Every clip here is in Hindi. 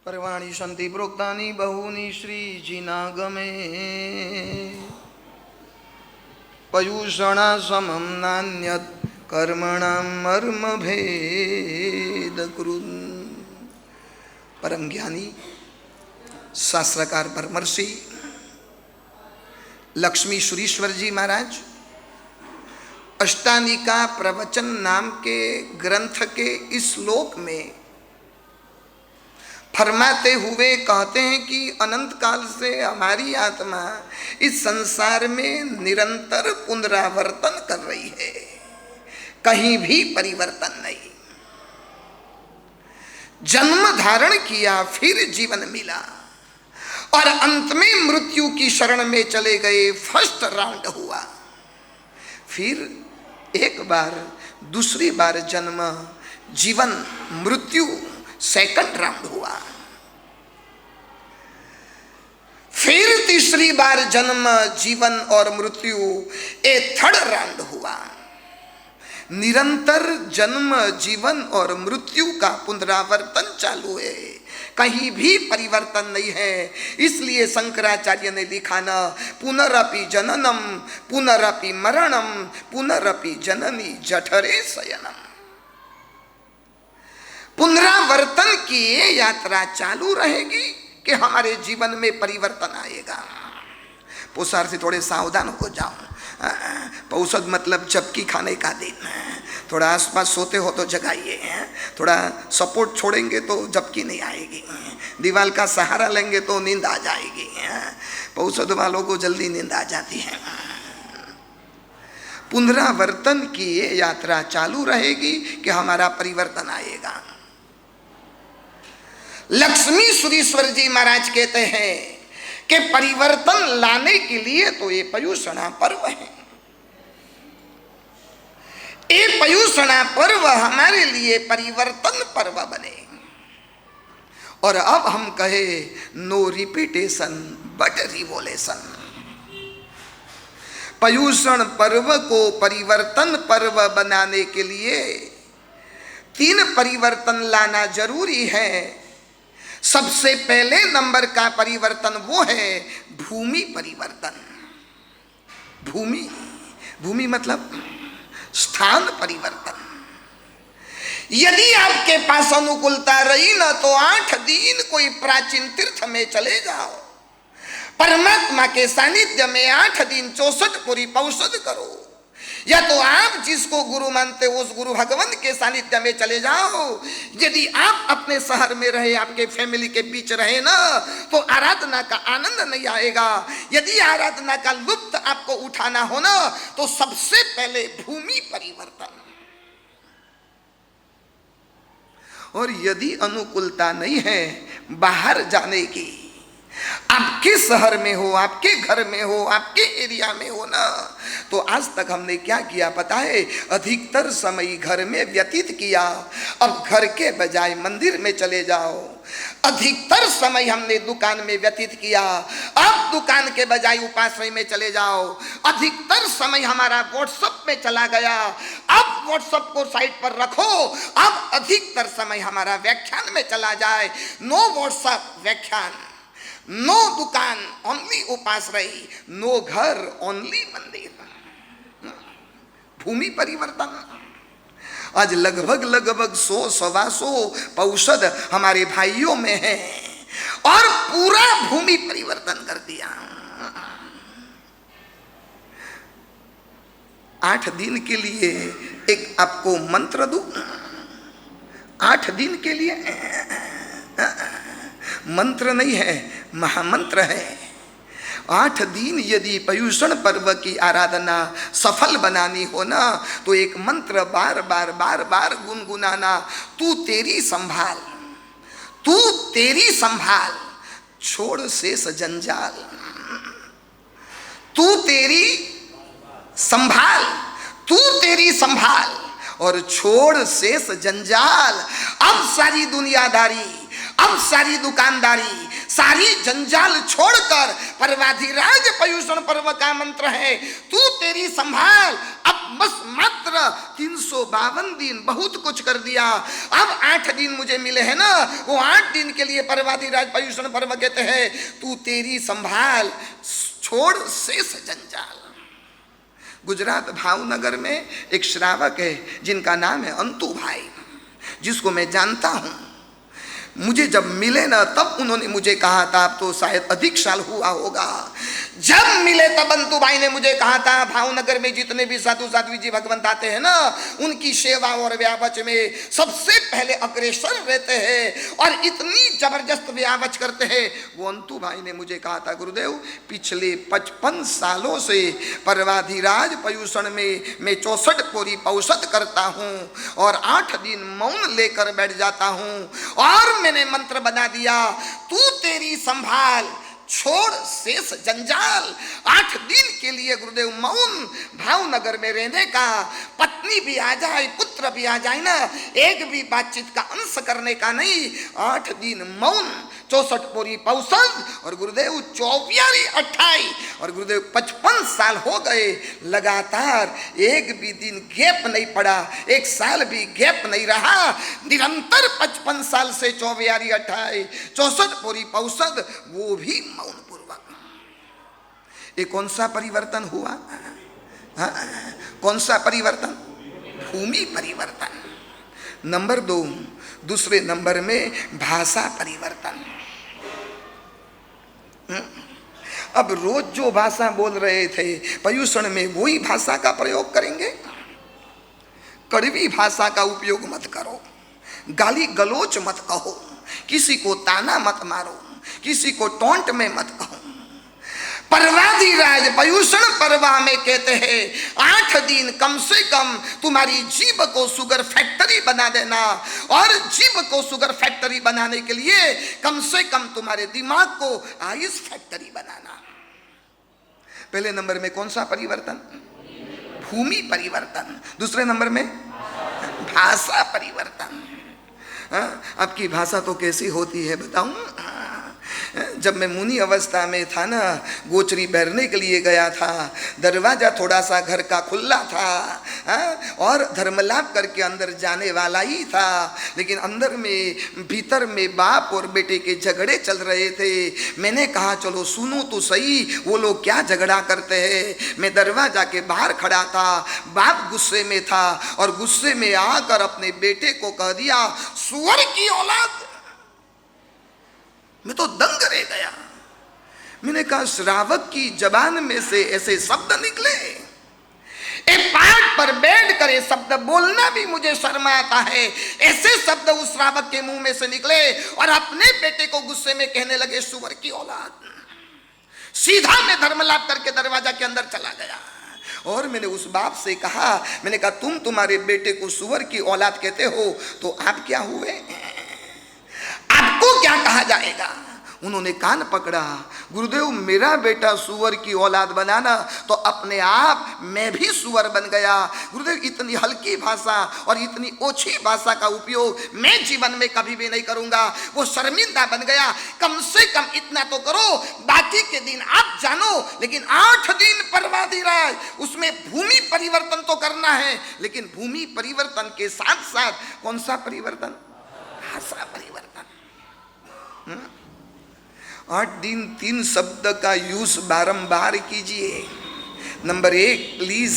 पर्वाणि सन्ति प्रोक्तानि बहूनि श्रीजिनागमे पयूषणा समं नान्यत् कर्मणां मर्म भेद कुरुन्। परम ज्ञानी शास्त्रकार परमर्षि लक्ष्मी सुरीश्वर जी महाराज अष्टानिका प्रवचन नाम के ग्रंथ के इस श्लोक में फरमाते हुए कहते हैं कि अनंत काल से हमारी आत्मा इस संसार में निरंतर पुनरावर्तन कर रही है, कहीं भी परिवर्तन नहीं। जन्म धारण किया, फिर जीवन मिला और अंत में मृत्यु की शरण में चले गए। फर्स्ट राउंड हुआ, फिर एक बार, दूसरी बार जन्म, जीवन, मृत्यु, सेकंड राउंड हुआ। फिर तीसरी बार जन्म, जीवन और मृत्यु, ए थर्ड राउंड हुआ। निरंतर जन्म, जीवन और मृत्यु का पुनरावर्तन चालू है, कहीं भी परिवर्तन नहीं है। इसलिए शंकराचार्य ने लिखा ना, पुनरपि जननम पुनरपि मरणम पुनरपि जननी जठरे शयनम। पुनरावर्तन की यात्रा चालू रहेगी कि हमारे जीवन में परिवर्तन आएगा। पुरुषार से थोड़े सावधान हो जाओ। पौषद मतलब झपकी खाने का दिन। थोड़ा आसपास सोते हो तो जगाइए, थोड़ा सपोर्ट छोड़ेंगे तो झपकी नहीं आएगी, दीवार का सहारा लेंगे तो नींद आ जाएगी। पौषद वालों को जल्दी नींद आ जाती है। पुनरावर्तन की यात्रा चालू रहेगी कि हमारा परिवर्तन आएगा। लक्ष्मी सुरीश्वर जी महाराज कहते हैं कि परिवर्तन लाने के लिए तो ये पयूषणा पर्व है। ये पयूषणा पर्व हमारे लिए परिवर्तन पर्व बने। और अब हम कहे नो रिपीटेशन बट रिवोल्यूशन। पयूषण पर्व को परिवर्तन पर्व बनाने के लिए 3 परिवर्तन लाना जरूरी है। सबसे पहले नंबर का परिवर्तन वो है भूमि परिवर्तन। भूमि मतलब स्थान परिवर्तन। यदि आपके पास अनुकूलता रही ना तो 8 दिन कोई प्राचीन तीर्थ में चले जाओ, परमात्मा के सानिध्य में 8 दिन 64 पूरी पौषद करो। या तो आप जिसको गुरु मानते हो उस गुरु भगवान के सानिध्य में चले जाओ। यदि आप अपने शहर में रहे, आपके फैमिली के बीच रहे ना, तो आराधना का आनंद नहीं आएगा। यदि आराधना का लुत्फ आपको उठाना हो ना, तो सबसे पहले भूमि परिवर्तन। और यदि अनुकूलता नहीं है बाहर जाने की, आपके शहर में हो, आपके घर में हो, आपके एरिया में हो ना, तो आज तक हमने क्या किया पता है? अधिकतर समय घर में व्यतीत किया। अब घर के बजाय मंदिर में चले जाओ। अधिकतर समय हमने दुकान में व्यतीत किया, अब दुकान के बजाय उपाश्रय में चले जाओ। अधिकतर समय हमारा व्हाट्सएप में चला गया, अब व्हाट्सएप को साइड पर रखो। अब अधिकतर समय हमारा व्याख्यान में चला जाए। नो व्हाट्सएप व्याख्यान, नो दुकान ओनली उपाश्रय, नो घर ओनली मंदिर। भूमि परिवर्तन। आज लगभग 100-125 पौषद हमारे भाइयों में है और पूरा भूमि परिवर्तन कर दिया। 8 दिन के लिए एक आपको मंत्र दूं। 8 दिन के लिए मंत्र नहीं है, महामंत्र है। 8 दिन यदि पयूषण पर्व की आराधना सफल बनानी हो ना, तो एक मंत्र बार बार गुनगुनाना। तू तेरी संभाल, तू तेरी संभाल, छोड़ शेष जंजाल। तू तेरी संभाल, तू तेरी संभाल और छोड़ शेष जंजाल। अब सारी दुनियादारी, अब सारी दुकानदारी, सारी जंजाल छोड़कर परवाधिराज पयूषण पर्व का मंत्र है, तू तेरी संभाल। अब बस मात्र 352 दिन बहुत कुछ कर दिया। अब 8 दिन मुझे मिले हैं ना, वो 8 दिन के लिए पर्वाधिराज पर्युषण पर्व कहते हैं तू तेरी संभाल, छोड़ शेष जंजाल। गुजरात भावनगर में एक श्रावक है जिनका नाम है अंतु भाई, जिसको मैं जानता हूं। मुझे जब मिले ना तब उन्होंने मुझे कहा था, अब तो शायद अधिक साल हुआ होगा, जब मिले तब अंतु भाई ने मुझे कहा था भावनगर में जितने भी साधु साध्वी जी भगवंत आते हैं ना, उनकी सेवा और व्यावच में सबसे पहले अग्रसर रहते हैं और इतनी जबरदस्त व्यावच करते हैं। वो अंतु भाई ने मुझे कहा था गुरुदेव पिछले 55 सालों से पर्वाधिराज पर्युषण में मैं 64 पोरी पौषध करता हूँ और 8 दिन मौन लेकर बैठ जाता हूँ और मैंने मंत्र बना दिया तू तेरी संभाल, छोड़ शेष जंजाल। 8 दिन के लिए गुरुदेव मौन भावनगर में रहने का, पत्नी भी आ जाए पुत्र भी आ जाए ना, एक भी बातचीत का अंश करने का नहीं। 8 दिन मौन, 64 पोरी पौषध और गुरुदेव 24 28 और गुरुदेव 55 साल हो गए लगातार, एक भी दिन गैप नहीं पड़ा, एक साल भी गैप नहीं रहा, निरंतर 55 साल से 24 28 64 पोरी पौषध, वो भी मौन पूर्वक। ये कौन सा परिवर्तन हुआ? हाँ? कौन सा परिवर्तन? भूमि परिवर्तन। नंबर 2, दूसरे नंबर में भाषा परिवर्तन। अब रोज जो भाषा बोल रहे थे पर्युषण में वही भाषा का प्रयोग करेंगे। कड़वी भाषा का उपयोग मत करो, गाली गलोच मत कहो, किसी को ताना मत मारो, किसी को टोंट में मत कहो। पर्वाधिराज पर्युषण पर्वा में कहते हैं 8 दिन कम से कम तुम्हारी जीभ को शुगर फैक्ट्री बना देना, और जीभ को शुगर फैक्ट्री बनाने के लिए कम से कम तुम्हारे दिमाग को आयुष फैक्ट्री बनाना। पहले नंबर में कौन सा परिवर्तन? भूमि परिवर्तन। दूसरे नंबर में भाषा परिवर्तन। आपकी भाषा तो कैसी होती है बताऊं? जब मैं मुनि अवस्था में था ना, गोचरी बैरने के लिए गया था, दरवाजा थोड़ा सा घर का खुला था और धर्मलाप करके अंदर जाने वाला ही था, लेकिन अंदर में भीतर में बाप और बेटे के झगड़े चल रहे थे। मैंने कहा चलो सुनो तो सही वो लोग क्या झगड़ा करते हैं। मैं दरवाजा के बाहर खड़ा था, बाप गुस्से में था और गुस्से में आकर अपने बेटे को कह दिया सुअर की औलाद। मैं तो दंग रह गया। मैंने कहा श्रावक की जबान में से ऐसे शब्द निकले, एक पाठ पर बैठ कर ये शब्द बोलना भी मुझे शर्म आता है। ऐसे शब्द उस श्रावक के मुंह में से निकले और अपने बेटे को गुस्से में कहने लगे सुअर की औलाद। सीधा मैं धर्मलाप करके दरवाजा के अंदर चला गया और मैंने उस बाप से कहा, मैंने कहा तुम तुम्हारे बेटे को सुअर की औलाद कहते हो तो आप क्या हुए? आपको क्या कहा जाएगा? उन्होंने कान पकड़ा, गुरुदेव मेरा बेटा सुअर की औलाद बनाना तो अपने आप मैं भी सुअर बन गया। गुरुदेव इतनी हल्की भाषा और इतनी ओछी भाषा का उपयोग मैं जीवन में कभी भी नहीं करूंगा। वो शर्मिंदा बन गया। कम से कम इतना तो करो, बाकी के दिन आप जानो, लेकिन 8 दिन पर्वाधिराज, उसमें भूमि परिवर्तन तो करना है, लेकिन भूमि परिवर्तन के साथ साथ कौन सा परिवर्तन? भाषा परिवर्तन। 8 दिन 3 शब्द का यूज बारंबार कीजिए। Number 1 please,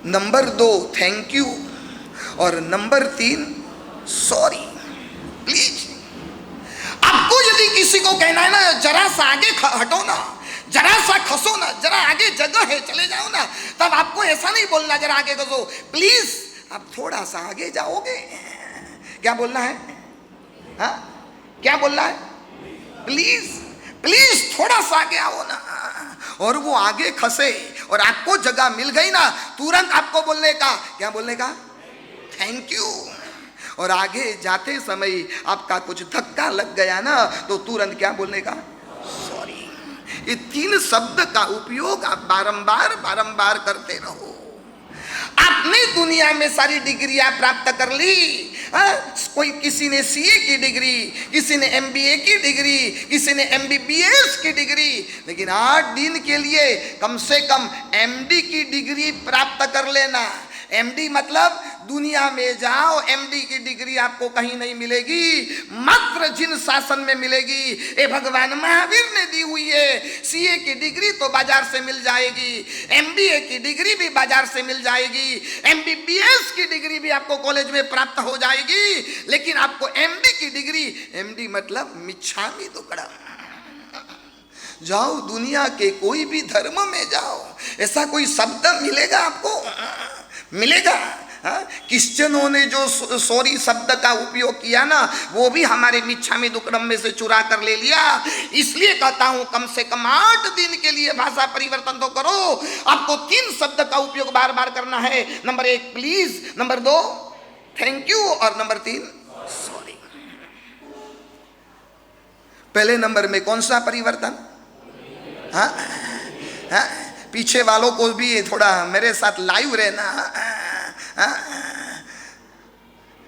number 2 thank you और नंबर 3 सॉरी। प्लीज। आपको यदि किसी को कहना है ना जरा सा आगे हटो ना, जरा सा खसो ना, जरा आगे जगह है चले जाओ ना, तब आपको ऐसा नहीं बोलना जरा आगे खसो, प्लीज आप थोड़ा सा आगे जाओगे। क्या बोलना है? हाँ क्या बोलना है? प्लीज, प्लीज थोड़ा सा आगे आओ ना। और वो आगे खसे और आपको जगह मिल गई ना, तुरंत आपको बोलने का, क्या बोलने का? Thank you. और आगे जाते समय आपका कुछ धक्का लग गया ना तो तुरंत क्या बोलने का? सॉरी। ये 3 शब्द का उपयोग आप बारंबार बारंबार करते रहो। आपने दुनिया में सारी डिग्रियां प्राप्त कर ली। कोई किसी ने सीए की डिग्री, किसी ने एमबीए की डिग्री, किसी ने एमबीबीएस की डिग्री, लेकिन 8 दिन के लिए कम से कम एमडी की डिग्री प्राप्त कर लेना। एमडी मतलब दुनिया में जाओ, एमडी की डिग्री आपको कहीं नहीं मिलेगी, मात्र जिन शासन में मिलेगी। ये भगवान महावीर ने दी हुई है। सीए की डिग्री तो बाजार से मिल जाएगी, एमबीए की डिग्री भी बाजार से मिल जाएगी, एमबीबीएस की डिग्री भी आपको कॉलेज में प्राप्त हो जाएगी, लेकिन आपको एमडी की डिग्री, एमडी मतलब मिच्छामि दुक्कडम, जाओ दुनिया के कोई भी धर्म में जाओ, ऐसा कोई शब्द मिलेगा आपको? मिलेगा? क्रिश्चियनों ने जो सॉरी शब्द का उपयोग किया ना, वो भी हमारे मिच्छामि दुक्कडम में से चुरा कर ले लिया। इसलिए कहता हूं कम से कम 8 दिन के लिए भाषा परिवर्तन तो करो। आपको 3 शब्द का उपयोग बार बार करना है। Number 1 please, number 2 thank you, और नंबर 3 सॉरी। पहले नंबर में कौन सा परिवर्तन? पीछे वालों को भी थोड़ा मेरे साथ लाइव रहना।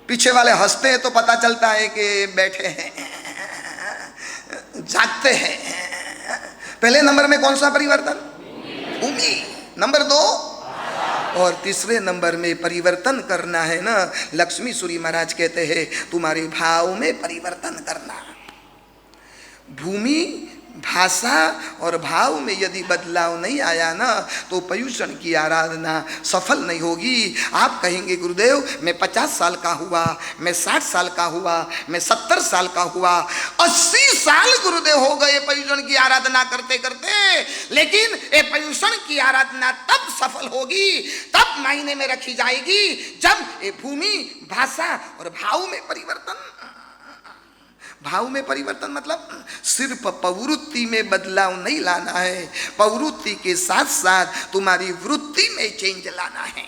पीछे वाले हंसते हैं तो पता चलता है कि बैठे हैं, जागते हैं। पहले नंबर में कौन सा परिवर्तन? भूमि। नंबर 2 और तीसरे नंबर में परिवर्तन करना है ना, लक्ष्मी सूरी महाराज कहते हैं तुम्हारे भाव में परिवर्तन करना। भूमि, भाषा और भाव में यदि बदलाव नहीं आया ना, तो पर्युषण की आराधना सफल नहीं होगी। आप कहेंगे गुरुदेव मैं 50 साल का हुआ, मैं 60 साल का हुआ, मैं 70 साल का हुआ, 80 साल गुरुदेव हो गए पर्युषण की आराधना करते करते, लेकिन ये पर्युषण की आराधना तब सफल होगी, तब मायने में रखी जाएगी, जब ये भूमि, भाषा और भाव में परिवर्तन। भाव में परिवर्तन मतलब सिर्फ प्रवृत्ति में बदलाव नहीं लाना है, प्रवृत्ति के साथ साथ तुम्हारी वृत्ति में चेंज लाना है।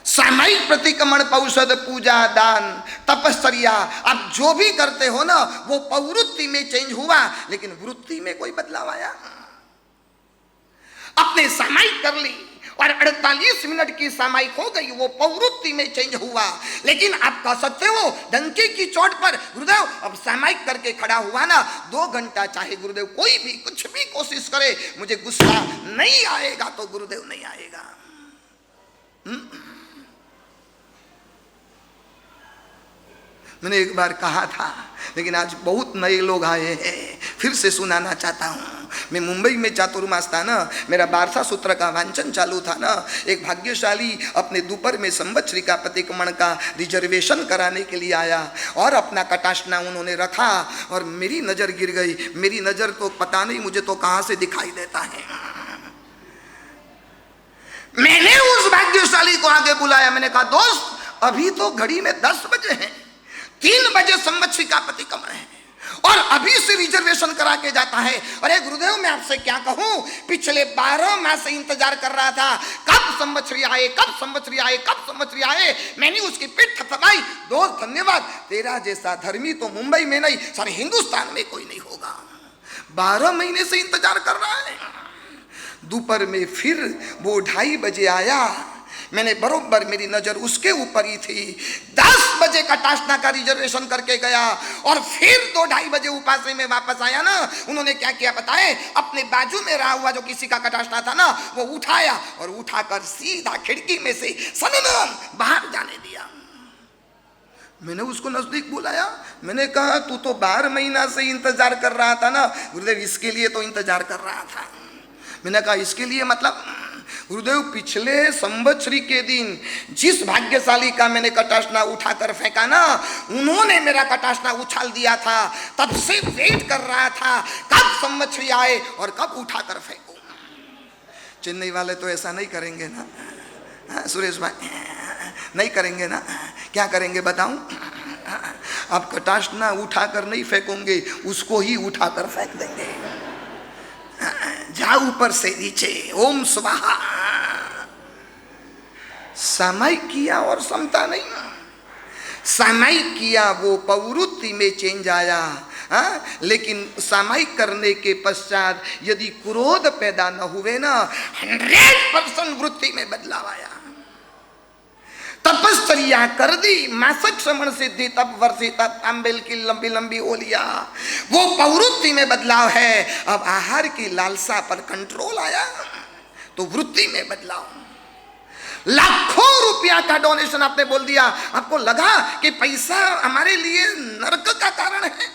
सामायिक प्रतिक्रमण, पौषध, पूजा, दान, तपस्या, आप जो भी करते हो ना, वो प्रवृत्ति में चेंज हुआ, लेकिन वृत्ति में कोई बदलाव आया? अपने सामायिक कर ली और 48 मिनट की सामायिक हो गई, वो प्रवृत्ति में चेंज हुआ, लेकिन आप कह सकते हो डंके की चोट पर गुरुदेव अब सामायिक करके खड़ा हुआ ना, 2 घंटा चाहे गुरुदेव कोई भी कुछ भी कोशिश करे, मुझे गुस्सा नहीं आएगा तो गुरुदेव नहीं आएगा। मैंने एक बार कहा था, लेकिन आज बहुत नए लोग आए हैं, फिर से सुनाना चाहता हूँ। मैं मुंबई में चातुर्मास था ना, मेरा बारसा सूत्र का वांचन चालू था ना, एक भाग्यशाली अपने दोपहर में संवत्सरी का प्रतिक्रमण का रिजर्वेशन कराने के लिए आया और अपना कटाशना उन्होंने रखा और मेरी नज़र गिर गई। मेरी नज़र तो पता नहीं मुझे तो कहाँ से दिखाई देता है। मैंने उस भाग्यशाली को आगे बुलाया, मैंने कहा दोस्त अभी तो घड़ी में 10 बजे हैं, 3 बजे संवत्सरी का प्रतिक्रमण है और अभी से रिजर्वेशन करा के जाता है। अरे गुरुदेव मैं आपसे क्या कहूं, पिछले 12 माह से इंतजार कर रहा था कब संवत्सरी आए, कब संवत्सरी आए, कब संवत्सरी आए। मैंने उसकी पीठ थपथपाई, दोस्त धन्यवाद, तेरा जैसा धर्मी तो मुंबई में नहीं सारे हिंदुस्तान में कोई नहीं होगा। 12 महीने से इंतजार कर रहा है। दोपहर में फिर वो 2:30 बजे आया, मैंने बरोबर मेरी नजर उसके ऊपर ही थी। 10 बजे कटाशना का रिजर्वेशन करके गया और फिर 2-2:30 बजे उपासने में वापस आया ना, उन्होंने क्या किया बताए, अपने बाजू में रहा हुआ जो किसी का कटाशना था ना, वो उठाया और उठाकर सीधा खिड़की में से सनन बाहर जाने दिया। मैंने उसको नजदीक बुलाया, मैंने कहा तू तो 12 महीना से इंतजार कर रहा था ना। गुरुदेव इसके लिए तो इंतजार कर रहा था। मैंने कहा इसके लिए मतलब? गुरुदेव पिछले संवत्सरी के दिन जिस भाग्यशाली का मैंने कटाशना उठाकर फेंका ना, उन्होंने मेरा कटाशना उछाल दिया था, तब से वेट कर रहा था कब संवत्सरी आए और कब उठाकर फेंकूं। चेन्नई वाले तो ऐसा नहीं करेंगे ना, सुरेश भाई नहीं करेंगे ना? क्या करेंगे बताऊं? आप कटाशना उठाकर नहीं फेंकोगे, उसको ही उठाकर फेंक देंगे। जा ऊपर से नीचे ओम स्वाहा। सामायिक किया और समता नहीं, सामायिक किया वो प्रवृत्ति में चेंज आया। लेकिन सामायिक करने के पश्चात यदि क्रोध पैदा न हुए ना, 100% वृत्ति में बदलाव आया। तपश्चर्या कर दी, मासक श्रवण सिद्धि तप वर्षी तप अम्बेल की लंबी लंबी ओलिया, वो प्रवृत्ति में बदलाव है। अब आहार की लालसा पर कंट्रोल आया तो वृत्ति में बदलाव। लाखों रुपया का डोनेशन आपने बोल दिया, आपको लगा कि पैसा हमारे लिए नरक का कारण है।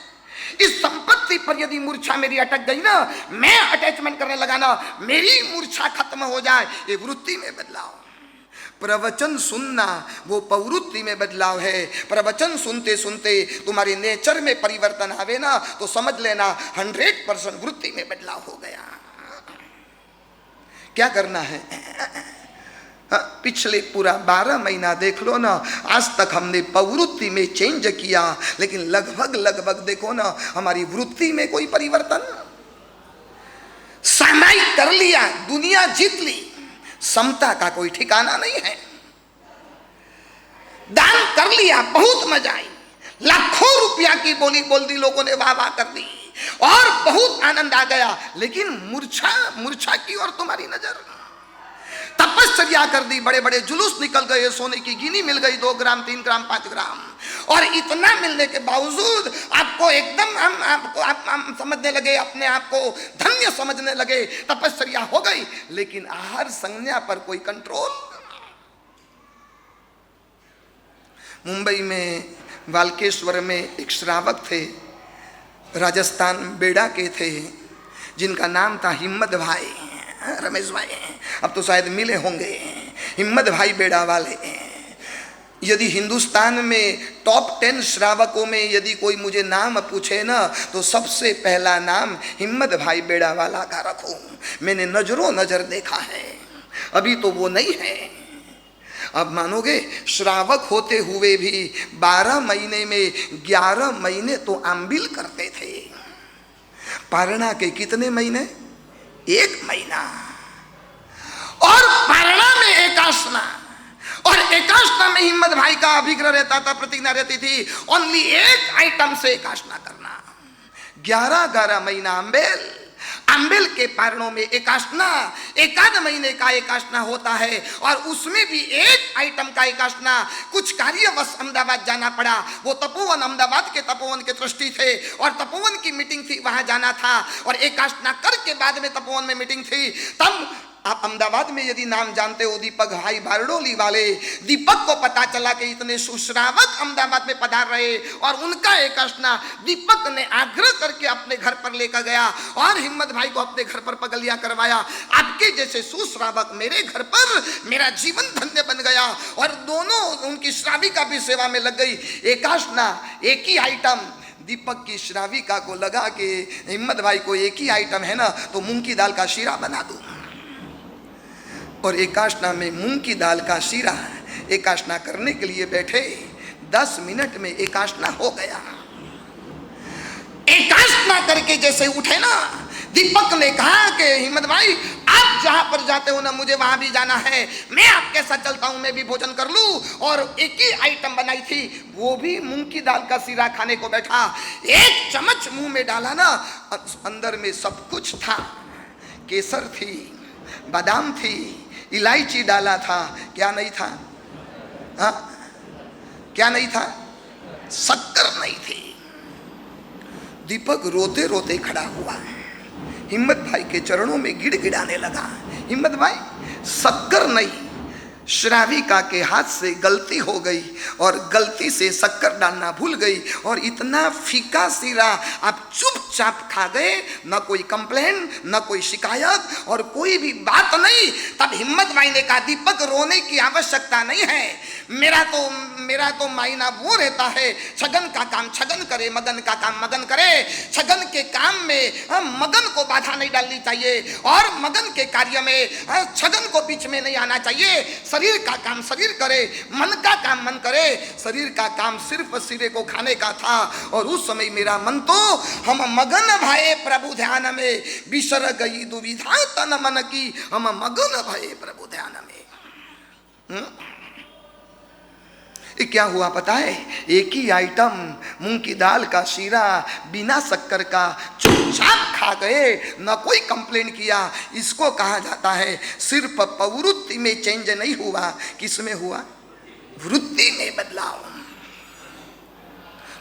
इस संपत्ति पर यदि मूर्छा मेरी अटक गई ना, मैं अटैचमेंट करने लगा ना, मेरी मूर्छा खत्म हो जाए, ये वृत्ति में बदलाव। प्रवचन सुनना वो प्रवृत्ति में बदलाव है। प्रवचन सुनते सुनते तुम्हारे नेचर में परिवर्तन आवे ना, तो समझ लेना 100% वृत्ति में बदलाव हो गया। क्या करना है? पिछले पूरा 12 महीना देख लो ना, आज तक हमने प्रवृत्ति में चेंज किया, लेकिन लगभग देखो ना, हमारी वृत्ति में कोई परिवर्तन। सामायिक कर लिया, दुनिया जीत ली, समता का कोई ठिकाना नहीं है। दान कर लिया, बहुत मजा आई, लाखों रुपया की बोली बोल दी, लोगों ने वाह वाह कर दी और बहुत आनंद आ गया, लेकिन मूर्छा की ओर तुम्हारी नजर। तपश्चर्या कर दी, बड़े बड़े जुलूस निकल गए, सोने की गिनी मिल गई 2 ग्राम 3 ग्राम 5 ग्राम, और इतना मिलने के बावजूद आपको एकदम हम समझने लगे, अपने आप को धन्य समझने लगे, तपश्चर्या हो गई, लेकिन आहार संज्ञा पर कोई कंट्रोल। मुंबई में वाल्केश्वर में एक श्रावक थे, राजस्थान बेड़ा के थे, जिनका नाम था हिम्मत भाई, रमेश भाई, अब तो शायद मिले होंगे, हिम्मत भाई बेड़ा वाले। यदि हिंदुस्तान में टॉप 10 श्रावकों में यदि कोई मुझे नाम पूछे ना, तो सबसे पहला नाम हिम्मत भाई बेड़ा वाला का रखूं। मैंने नजरों नजर देखा है, अभी तो वो नहीं है। अब मानोगे, श्रावक होते हुए भी 12 महीने में 11 महीने तो आंबिल करते थे। पारणा के कितने महीने? 1 महीना। और पारणा में एकाशना, और एकाशना में हिम्मत भाई का अभिग्रह रहता था, प्रतिज्ञा रहती थी, ओनली एक आइटम से एकाशना करना। 11 महीना आंबेल के पारणों में एकाशना, 1 महीने का एकाशना होता है, और उसमें भी एक आइटम का एकाशना। कुछ कार्यवश अहमदाबाद जाना पड़ा, वो तपोवन, अहमदाबाद के तपोवन के ट्रस्टी थे, और तपोवन की मीटिंग थी, वहां जाना था, और एकाशना करके बाद में तपोवन में मीटिंग थी। तब आप अहमदाबाद में यदि नाम जानते हो, दीपक भाई बारडोली वाले, दीपक को पता चला कि इतने सुश्रावक अहमदाबाद में पधार रहे, और उनका एकाशना दीपक ने आग्रह करके अपने घर पर लेकर गया, और हिम्मत भाई को अपने घर पर पगलिया करवाया। आपके जैसे सुश्रावक मेरे घर पर, मेरा जीवन धन्य बन गया, और दोनों उनकी श्राविका भी सेवा में लग गई। एकाशना एक ही आइटम, दीपक की श्राविका को लगा कि हिम्मत भाई को एक ही आइटम है ना, तो मूंग की दाल का शीरा बना दूं। और एकाशना में मूंग की दाल का शीरा एकाशना करने के लिए बैठे, 10 मिनट में एकाशना हो गया। एकाशना करके जैसे उठे ना, दीपक ने कहा कि हिम्मत भाई, आप जहां पर जाते हो ना, मुझे वहां भी जाना है, मैं आपके साथ चलता हूं, मैं भी भोजन कर लूं। और एक ही आइटम बनाई थी, वो भी मूंग की दाल का शीरा खाने को बैठा। 1 चम्मच मुंह में डाला ना, अंदर में सब कुछ था, केसर थी, बादाम थी, इलायची डाला था, क्या नहीं था? हाँ, क्या नहीं था? शक्कर नहीं थी। दीपक रोते रोते खड़ा हुआ, हिम्मत भाई के चरणों में गिड़गिड़ाने लगा। हिम्मत भाई, शक्कर नहीं, श्राविका के हाथ से गलती हो गई, और गलती से शक्कर डालना भूल गई, और इतना फीका शीरा आप चुपचाप खा गए, न कोई कंप्लेन, न कोई शिकायत, और कोई भी बात नहीं। तब हिम्मत भाई ने कहा, दीपक रोने की आवश्यकता नहीं है, मेरा तो मायना वो रहता है, छगन का काम छगन करे, मगन का काम मगन करे। छगन के काम में मगन को बाधा नहीं डालनी चाहिए, और मगन के कार्य में छगन को बीच में नहीं आना चाहिए। शरीर का काम शरीर करे, मन का काम मन करे। शरीर का काम सिर्फ सिरे को खाने का था, और उस समय मेरा मन तो हम मगन भये प्रभु ध्यान में, बिसर गई दुविधा तन मन की, हम मगन भये प्रभु ध्यान में। ये क्या हुआ पता है? एक ही आइटम मूंग की दाल का शीरा बिना शक्कर का चुपचाप खा गए, न कोई कंप्लेन किया। इसको कहा जाता है सिर्फ प्रवृत्ति में चेंज नहीं हुआ, किसमें हुआ? वृत्ति में बदलाव।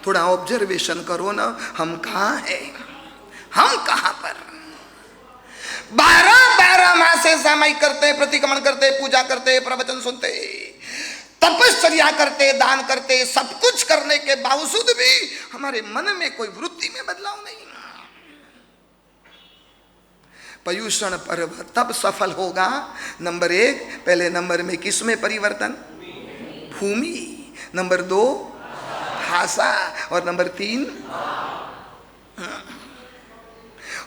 थोड़ा ऑब्जर्वेशन करो ना, हम कहाँ हैं, हम कहाँ पर? 12 मास से सामायिक करते, प्रतिक्रमण करते, पूजा करते, प्रवचन सुनते, तपश्चर्या करते, दान करते, सब कुछ करने के बावजूद भी हमारे मन में कोई वृत्ति में बदलाव नहीं। पर्युषण पर्व तब सफल होगा, नंबर 1, पहले नंबर में किस में परिवर्तन? भूमि। नंबर 2 भाषा, और नंबर 3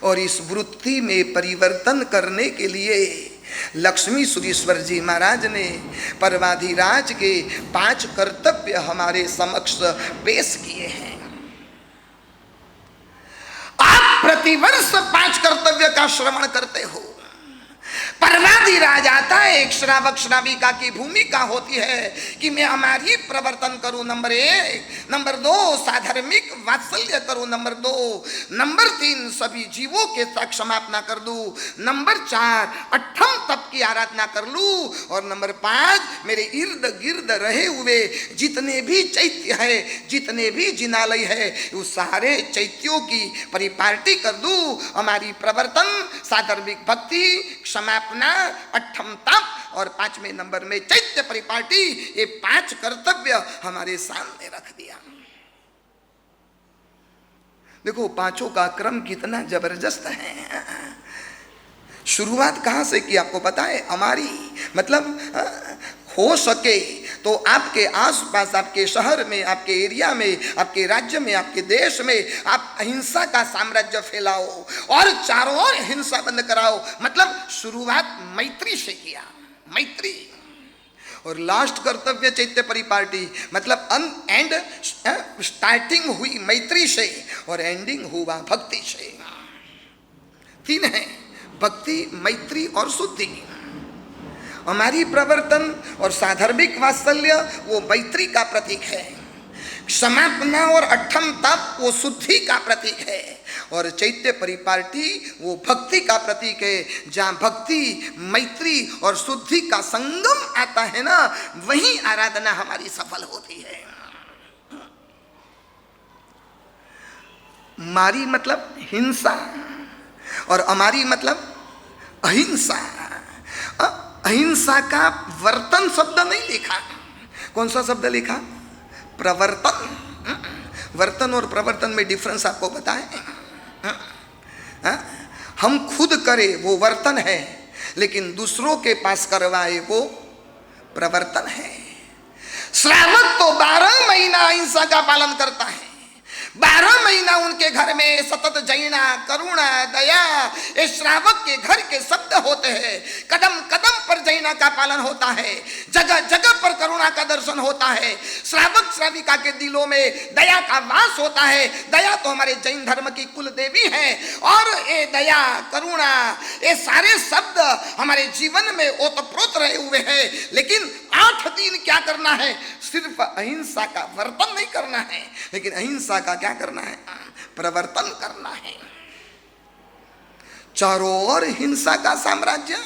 और इस वृत्ति में परिवर्तन करने के लिए लक्ष्मी सुरेश्वर जी महाराज ने पर्वाधिराज के 5 कर्तव्य हमारे समक्ष पेश किए हैं। आप प्रतिवर्ष 5 कर्तव्य का श्रवण करते हो। पर्वाधिराज आता है, एक श्रावक श्राविका की भूमिका होती है कि मैं हमारी प्रवर्तन करूं, नंबर 1, नंबर 2 साधर्मिक वात्सल्य करूं, नंबर 2, नंबर 3 सभी जीवों के साथ क्षमापना कर दूं, नंबर 4 अठम तप की आराधना कर लूं, और नंबर 5 मेरे इर्द गिर्द रहे हुए जितने भी चैत्य है, जितने भी जिनालय है, उस सारे चैत्यों की परिपाटी कर दूं। हमारी प्रवर्तन, साधर्मिक भक्ति, क्षमापना, अठम तप और 5वें नंबर में चैत्य परिपाटी, ये 5 कर्तव्य हमारे सामने रख दिया। देखो पांचों का क्रम कितना जबरदस्त है। शुरुआत कहां से की आपको पता है? हमारी मतलब हो सके तो आपके आसपास, आपके शहर में, आपके एरिया में, आपके राज्य में, आपके देश में आप अहिंसा का साम्राज्य फैलाओ और चारों ओर हिंसा बंद कराओ। मतलब शुरुआत मैत्री से किया, मैत्री, और लास्ट कर्तव्य चैत्य परिपाटी, मतलब एंड स्टार्टिंग हुई मैत्री से और एंडिंग हुआ भक्ति से। 3 है, भक्ति, मैत्री और शुद्धि। हमारी प्रवर्तन और साधर्मिक वात्सल्य वो मैत्री का प्रतीक है, क्षमापना और अठम तप वो शुद्धि का प्रतीक है, और चैत्य परिपाटी वो भक्ति का प्रतीक है। जहाँ भक्ति, मैत्री और शुद्धि का संगम आता है ना, वहीं आराधना हमारी सफल होती है। मारी मतलब हिंसा और अमारी मतलब अहिंसा। अहिंसा का वर्तन शब्द नहीं लिखा, कौन सा शब्द लिखा? प्रवर्तन। वर्तन और प्रवर्तन में डिफरेंस आपको बताएं। हम खुद करें वो वर्तन है, लेकिन दूसरों के पास करवाए वो प्रवर्तन है। श्रावक तो 12 महीना अहिंसा का पालन करता है, 12 महीना उनके घर में सतत जैना, करुणा, दया, ये श्रावक के घर के शब्द होते हैं। कदम कदम पर जैना का पालन होता है, जगह जगह पर करुणा का दर्शन होता है। श्रावक श्राविका के दिलों में दया का वास होता है। दया तो हमारे जैन धर्म की कुल देवी है, और ये दया, करुणा, ये सारे शब्द हमारे जीवन में ओतप्रोत रहे हुए हैं। लेकिन 8 दिन क्या करना है? सिर्फ अहिंसा का वर्तन नहीं करना है, लेकिन अहिंसा का क्या करना है? प्रवर्तन करना है। चारों ओर हिंसा का साम्राज्य।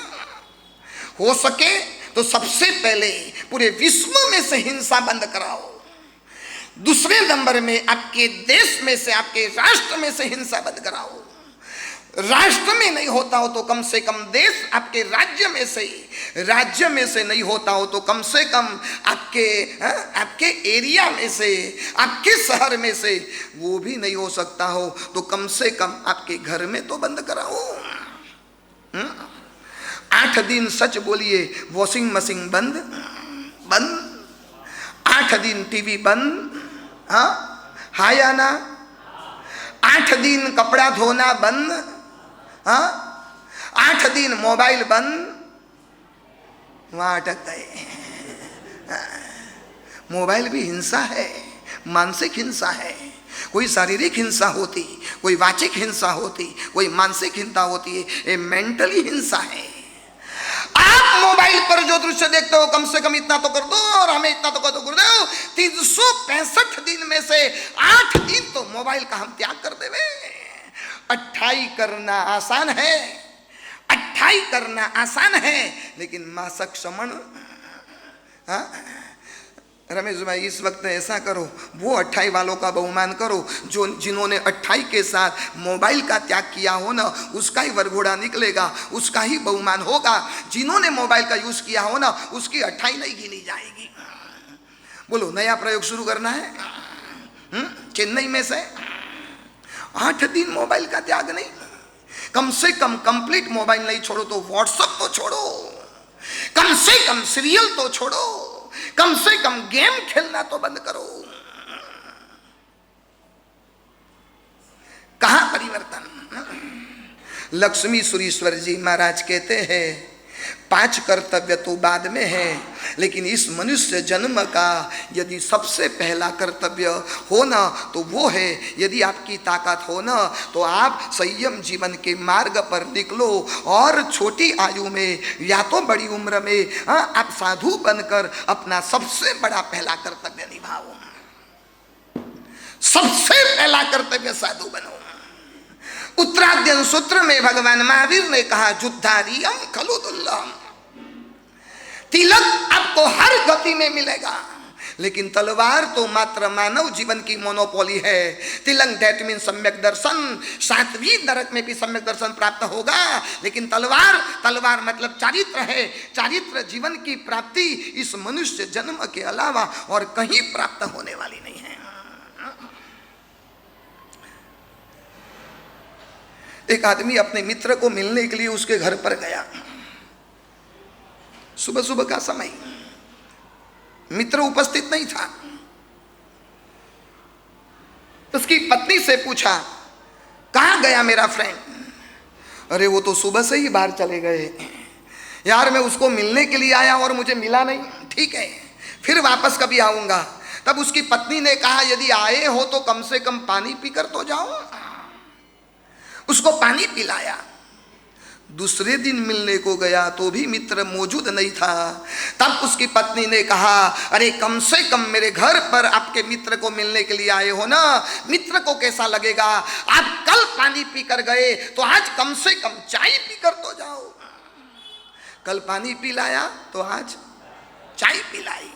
हो सके तो सबसे पहले पूरे विश्व में से हिंसा बंद कराओ। दूसरे नंबर में आपके देश में से, आपके राष्ट्र में से हिंसा बंद कराओ। राष्ट्र में नहीं होता हो तो कम से कम देश, आपके राज्य में से नहीं होता हो तो कम से कम आपके एरिया में से, आपके शहर में से वो भी नहीं हो सकता हो तो कम से कम आपके घर में तो बंद कराओ। 8 दिन सच बोलिए, वॉशिंग मशीन बंद, 8 दिन टीवी बंद, हाँ या ना? 8 दिन कपड़ा धोना बंद, 8 दिन मोबाइल बंद। वहां अटक गए। मोबाइल भी हिंसा है, मानसिक हिंसा है। कोई शारीरिक हिंसा होती, कोई वाचिक हिंसा होती, कोई मानसिक हिंसा होती है, ये मेंटली हिंसा है। आप मोबाइल मोबाइल पर जो दृश्य देखते हो कम से कम इतना तो कर दो और हमें इतना तो कर दो गुरुदेव। 365 दिन में से 8 दिन तो मोबाइल का हम त्याग कर देवे। 28 करना आसान है, 28 करना आसान है, लेकिन मासक क्षमण। रमेश भाई इस वक्त ऐसा करो, वो 28 वालों का बहुमान करो जो जिन्होंने 28 के साथ मोबाइल का त्याग किया हो ना, उसका ही वरघोड़ा निकलेगा, उसका ही बहुमान होगा। जिन्होंने मोबाइल का यूज किया हो ना, उसकी 28 नहीं गिनी जाएगी। बोलो नया प्रयोग शुरू करना है। चेन्नई में से 8 दिन मोबाइल का त्याग नहीं, कम से कम कंप्लीट मोबाइल नहीं छोड़ो तो व्हाट्सएप तो छोड़ो, कम से कम सीरियल तो छोड़ो, कम से कम गेम खेलना तो बंद करो। कहां परिवर्तन? लक्ष्मी सुरेश्वर जी महाराज कहते हैं 5 कर्तव्य तो बाद में है, लेकिन इस मनुष्य जन्म का यदि सबसे पहला कर्तव्य हो ना तो वो है, यदि आपकी ताकत हो ना तो आप संयम जीवन के मार्ग पर निकलो और छोटी आयु में या तो बड़ी उम्र में आप साधु बनकर अपना सबसे बड़ा पहला कर्तव्य निभाओ। सबसे पहला कर्तव्य साधु बनो। उत्तराध्ययन सूत्र में भगवान महावीर ने कहा युद्धारियम खलु दुर्लभम। तिलक आपको हर गति में मिलेगा, लेकिन तलवार तो मात्र मानव जीवन की मोनोपोली है। तिलक दैट मीन सम्यक दर्शन, 7वीं नरक में भी सम्यक दर्शन प्राप्त होगा, लेकिन तलवार मतलब चारित्र है। चारित्र जीवन की प्राप्ति इस मनुष्य जन्म के अलावा और कहीं प्राप्त होने वाली नहीं है। एक आदमी अपने मित्र को मिलने के लिए उसके घर पर गया। सुबह सुबह का समय, मित्र उपस्थित नहीं था। उसकी पत्नी से पूछा कहां गया मेरा फ्रेंड? अरे वो तो सुबह से ही बाहर चले गए यार, मैं उसको मिलने के लिए आया और मुझे मिला नहीं। ठीक है, फिर वापस कभी आऊंगा। तब उसकी पत्नी ने कहा यदि आए हो तो कम से कम पानी पीकर तो जाओ। उसको पानी पिलाया। दूसरे दिन मिलने को गया तो भी मित्र मौजूद नहीं था। तब उसकी पत्नी ने कहा अरे कम से कम मेरे घर पर आपके मित्र को मिलने के लिए आए हो ना, मित्र को कैसा लगेगा? आप कल पानी पीकर गए तो आज कम से कम चाय पीकर तो जाओ। कल पानी पिलाया तो आज चाय पिलाई।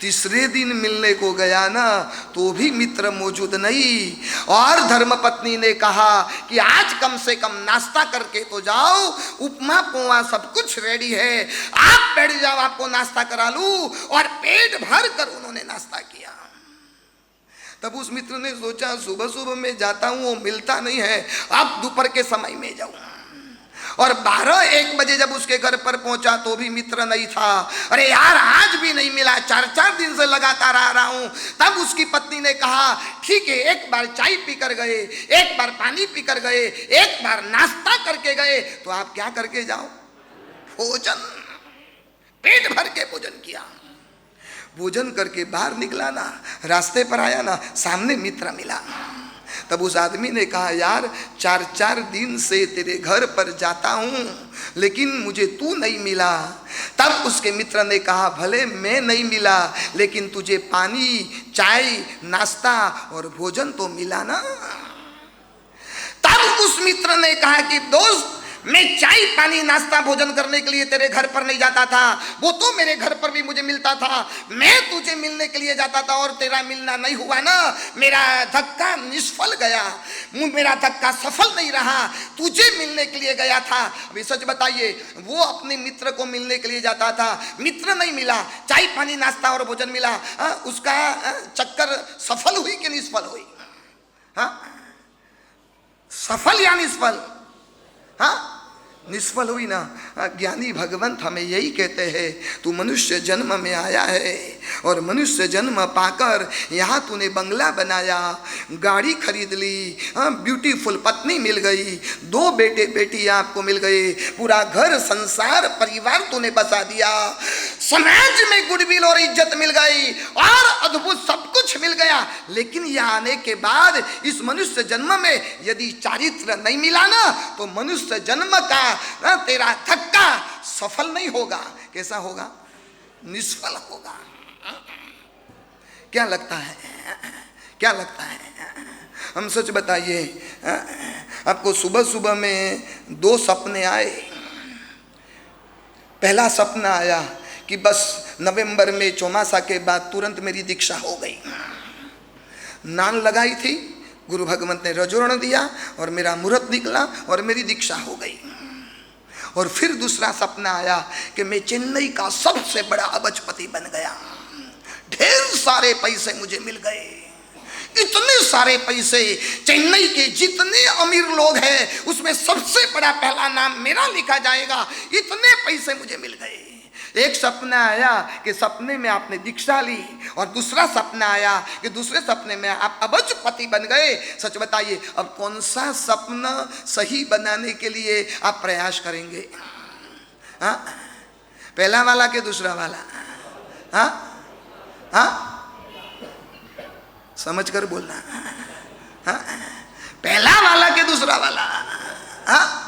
तीसरे दिन मिलने को गया ना तो भी मित्र मौजूद नहीं, और धर्मपत्नी ने कहा कि आज कम से कम नाश्ता करके तो जाओ, उपमा पोहा सब कुछ रेडी है, आप बैठ जाओ, आपको नाश्ता करा लूं। और पेट भर कर उन्होंने नाश्ता किया। तब उस मित्र ने सोचा सुबह सुबह में जाता हूं, वो मिलता नहीं है, अब दोपहर के समय में जाऊं। और 12-1 बजे जब उसके घर पर पहुंचा तो भी मित्र नहीं था। अरे यार आज भी नहीं मिला, 4 दिन से लगातार आ रहा हूं। तब उसकी पत्नी ने कहा ठीक है, एक बार चाय पीकर गए, एक बार पानी पीकर गए, एक बार नाश्ता करके गए, तो आप क्या करके जाओ? भोजन, पेट भर के भोजन किया। भोजन करके बाहर निकला ना, रास्ते पर आया ना, सामने मित्र मिला। तब उस आदमी ने कहा यार 4 दिन से तेरे घर पर जाता हूं लेकिन मुझे तू नहीं मिला। तब उसके मित्र ने कहा भले मैं नहीं मिला, लेकिन तुझे पानी, चाय, नाश्ता और भोजन तो मिला ना। तब उस मित्र ने कहा कि दोस्त मैं चाय पानी नाश्ता भोजन करने के लिए तेरे घर पर नहीं जाता था, वो तो मेरे घर पर भी मुझे मिलता था। मैं तुझे मिलने के लिए जाता था और तेरा मिलना नहीं हुआ ना, मेरा धक्का निष्फल गया, मेरा धक्का सफल नहीं रहा। तुझे मिलने के लिए गया था। अभी सच बताइए, वो अपने मित्र को मिलने के लिए जाता था, मित्र नहीं मिला, चाय पानी नाश्ता और भोजन मिला। उसका चक्कर सफल हुई कि निष्फल हुई? सफल या निष्फल? निष्फल हुई ना। ज्ञानी भगवंत हमें यही कहते हैं, तू मनुष्य जन्म में आया है और मनुष्य जन्म पाकर यहाँ तूने बंगला बनाया, गाड़ी खरीद ली, ब्यूटीफुल पत्नी मिल गई, 2 बेटे बेटी आपको मिल गए, पूरा घर संसार परिवार तूने बसा दिया, समाज में गुडविल और इज्जत मिल गई और अद्भुत सब कुछ कुछ मिल गया, लेकिन यहाँ आने के बाद इस मनुष्य जन्म में यदि चारित्र नहीं मिला ना, तो मनुष्य जन्म का तेरा धक्का सफल नहीं होगा। कैसा होगा? निष्फल होगा। क्या लगता है? क्या लगता है? हम सच बताइए, आपको सुबह सुबह में 2 सपने आए। पहला सपना आया कि बस नवंबर में चौमासा के बाद तुरंत मेरी दीक्षा हो गई। नान लगाई थी, गुरु भगवंत ने रजोरण दिया और मेरा मुहूर्त निकला और मेरी दीक्षा हो गई। और फिर दूसरा सपना आया कि मैं चेन्नई का सबसे बड़ा अबजपति बन गया, ढेर सारे पैसे मुझे मिल गए, इतने सारे पैसे, चेन्नई के जितने अमीर लोग हैं उसमें सबसे बड़ा पहला नाम मेरा लिखा जाएगा, इतने पैसे मुझे मिल गए। एक सपना आया कि सपने में आपने दीक्षा ली, और दूसरा सपना आया कि दूसरे सपने में आप अबजपति बन गए। सच बताइए, अब कौन सा सपना सही बनाने के लिए आप प्रयास करेंगे? हाँ, पहला वाला कि दूसरा वाला? हाँ हाँ, समझ कर बोलना। हाँ, पहला वाला कि दूसरा वाला? हाँ,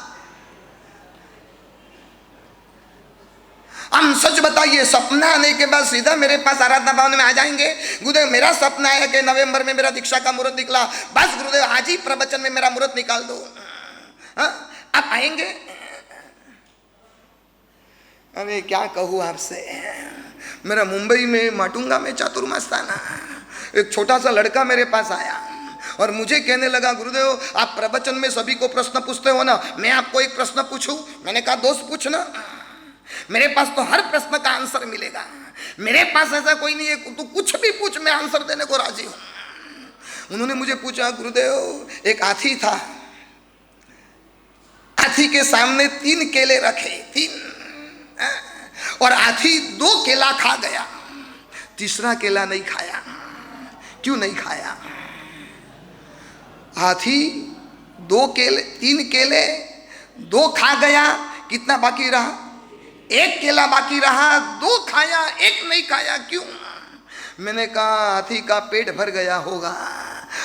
हम सच बताइए, सपना आने के बाद सीधा मेरे पास आराधना भवन में आ जाएंगे, गुरुदेव मेरा सपना है कि नवंबर में मेरा दीक्षा का मुहूर्त निकला, बस गुरुदेव आज ही प्रवचन में मेरा मुहूर्त निकाल दो। हाँ, आप आएंगे? अरे क्या कहूँ आपसे, मेरा मुंबई में माटुंगा में चातुर्मास था ना, एक छोटा सा लड़का मेरे पास आया और मुझे कहने लगा, गुरुदेव आप प्रवचन में सभी को प्रश्न पूछते हो ना, मैं आपको एक प्रश्न पूछूं? मैंने कहा दोस्त पूछना, मेरे पास तो हर प्रश्न का आंसर मिलेगा, मेरे पास ऐसा कोई नहीं है, तू कुछ भी पूछ, मैं आंसर देने को राजी हूं। उन्होंने मुझे पूछा, गुरुदेव एक हाथी था, हाथी के सामने 3 केले रखे, 3, और हाथी 2 केला खा गया, तीसरा केला नहीं खाया। क्यों नहीं खाया? हाथी 2 केले, 3 केले, 2 खा गया, कितना बाकी रहा? 1 केला बाकी रहा, 2 खाया, 1 नहीं खाया। क्यों? मैंने कहा हाथी का पेट भर गया होगा।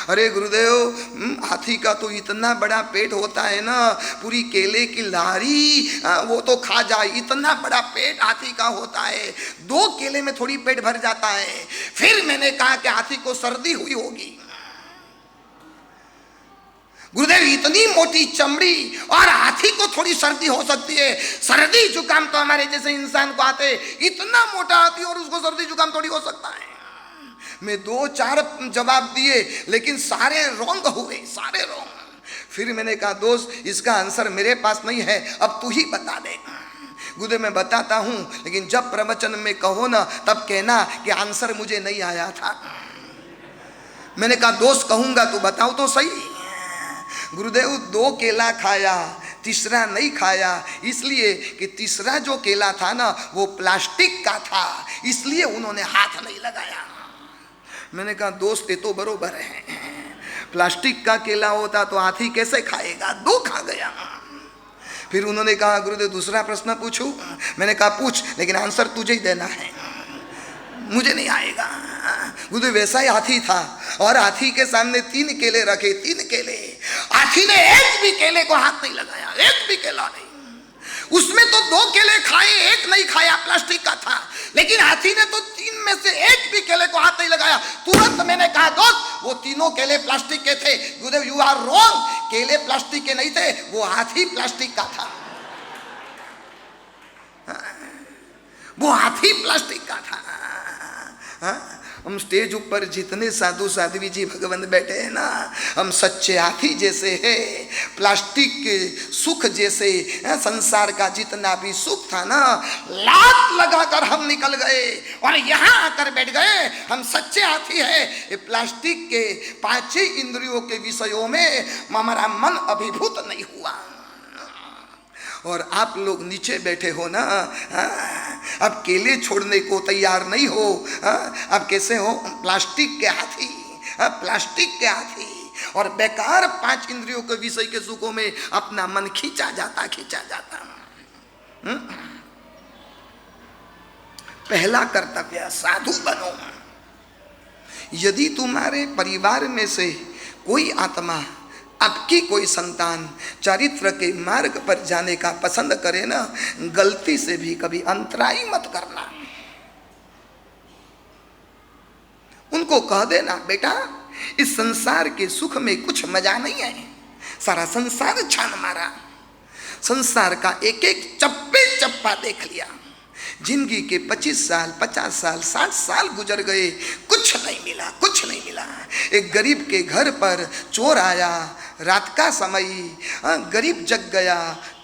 अरे गुरुदेव, हाथी का तो इतना बड़ा पेट होता है ना, पूरी केले की लारी वो तो खा जाए, इतना बड़ा पेट हाथी का होता है, 2 केले में थोड़ी पेट भर जाता है। फिर मैंने कहा कि हाथी को सर्दी हुई होगी। गुरुदेव इतनी मोटी चमड़ी और हाथी को थोड़ी सर्दी हो सकती है, सर्दी जुकाम तो हमारे जैसे इंसान को आते, इतना मोटा हाथी और उसको सर्दी जुकाम थोड़ी हो सकता है। मैं 2-4 जवाब दिए, लेकिन सारे रॉन्ग हुए, सारे रॉन्ग। फिर मैंने कहा दोस्त इसका आंसर मेरे पास नहीं है, अब तू ही बता दे। गुरुदेव मैं बताता हूं, लेकिन जब प्रवचन में कहो ना तब कहना कि आंसर मुझे नहीं आया था। मैंने कहा दोस्त कहूंगा तो बताओ तो सही। गुरुदेव 2 केला खाया, तीसरा नहीं खाया, इसलिए कि तीसरा जो केला था ना वो प्लास्टिक का था, इसलिए उन्होंने हाथ नहीं लगाया। मैंने कहा दोस्त ये तो बरोबर है, प्लास्टिक का केला होता तो हाथी कैसे खाएगा, 2 खा गया। फिर उन्होंने कहा गुरुदेव दूसरा प्रश्न पूछूं? मैंने कहा पूछ, लेकिन आंसर तुझे ही देना है, मुझे नहीं आएगा। गुरुदेव वैसा ही हाथी था और हाथी के सामने 3 केले रखे, 3 केले, हाथी ने एक भी केले को हाथ नहीं लगाया, एक भी केला नहीं। उसमें तो 2 केले खाए, 1 नहीं खाया, प्लास्टिक का था, लेकिन हाथी ने तो 3 में से 1 भी केले को हाथ नहीं लगाया। तुरंत मैंने कहा दोस्त वो तीनों केले प्लास्टिक के थे। गुरुदेव यू आर रॉन्ग, केले प्लास्टिक के नहीं थे, वो हाथी प्लास्टिक का था, वो हाथी प्लास्टिक का था। हम स्टेज ऊपर जितने साधु साध्वी जी भगवान बैठे हैं ना, हम सच्चे हाथी जैसे हैं, प्लास्टिक के सुख जैसे संसार का जितना भी सुख था ना, लात लगाकर हम निकल गए और यहाँ आकर बैठ गए। हम सच्चे हाथी हैं। ये प्लास्टिक के 5 इंद्रियों के विषयों में हमारा मन अभिभूत नहीं हुआ। और आप लोग नीचे बैठे हो ना, अब केले छोड़ने को तैयार नहीं हो, अब कैसे हो? प्लास्टिक के हाथी, प्लास्टिक के हाथी, और बेकार 5 इंद्रियों के विषय के सुखों में अपना मन खींचा जाता, खींचा जाता। पहला कर्तव्य साधु बनो। यदि तुम्हारे परिवार में से कोई आत्मा, आपकी कोई संतान चरित्र के मार्ग पर जाने का पसंद करे ना, गलती से भी कभी अंतराई मत करना। उनको कह देना, बेटा इस संसार के सुख में कुछ मजा नहीं है, सारा संसार छान मारा, संसार का एक एक चप्पे चप्पा देख लिया, जिंदगी के 25 साल 50 साल 60 साल गुजर गए, कुछ नहीं मिला, कुछ नहीं मिला। एक गरीब के घर पर चोर आया, रात का समय, गरीब जग गया,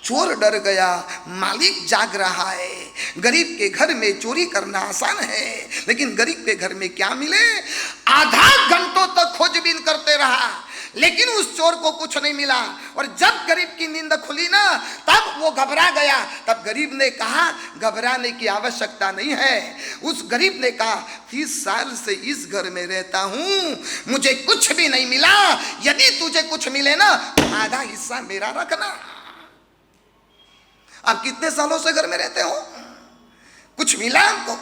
चोर डर गया, मालिक जाग रहा है। गरीब के घर में चोरी करना आसान है, लेकिन गरीब के घर में क्या मिले? आधा घंटों तक खोजबीन करते रहा, लेकिन उस चोर को कुछ नहीं मिला। और जब गरीब की नींद खुली ना, तब वो घबरा गया। तब गरीब ने कहा, घबराने की आवश्यकता नहीं है। उस गरीब ने कहा, 30 साल से इस घर में रहता हूं, मुझे कुछ भी नहीं मिला, यदि तुझे कुछ मिले ना तो आधा हिस्सा मेरा रखना। आप कितने सालों से घर में रहते हो? कुछ मिला आपको?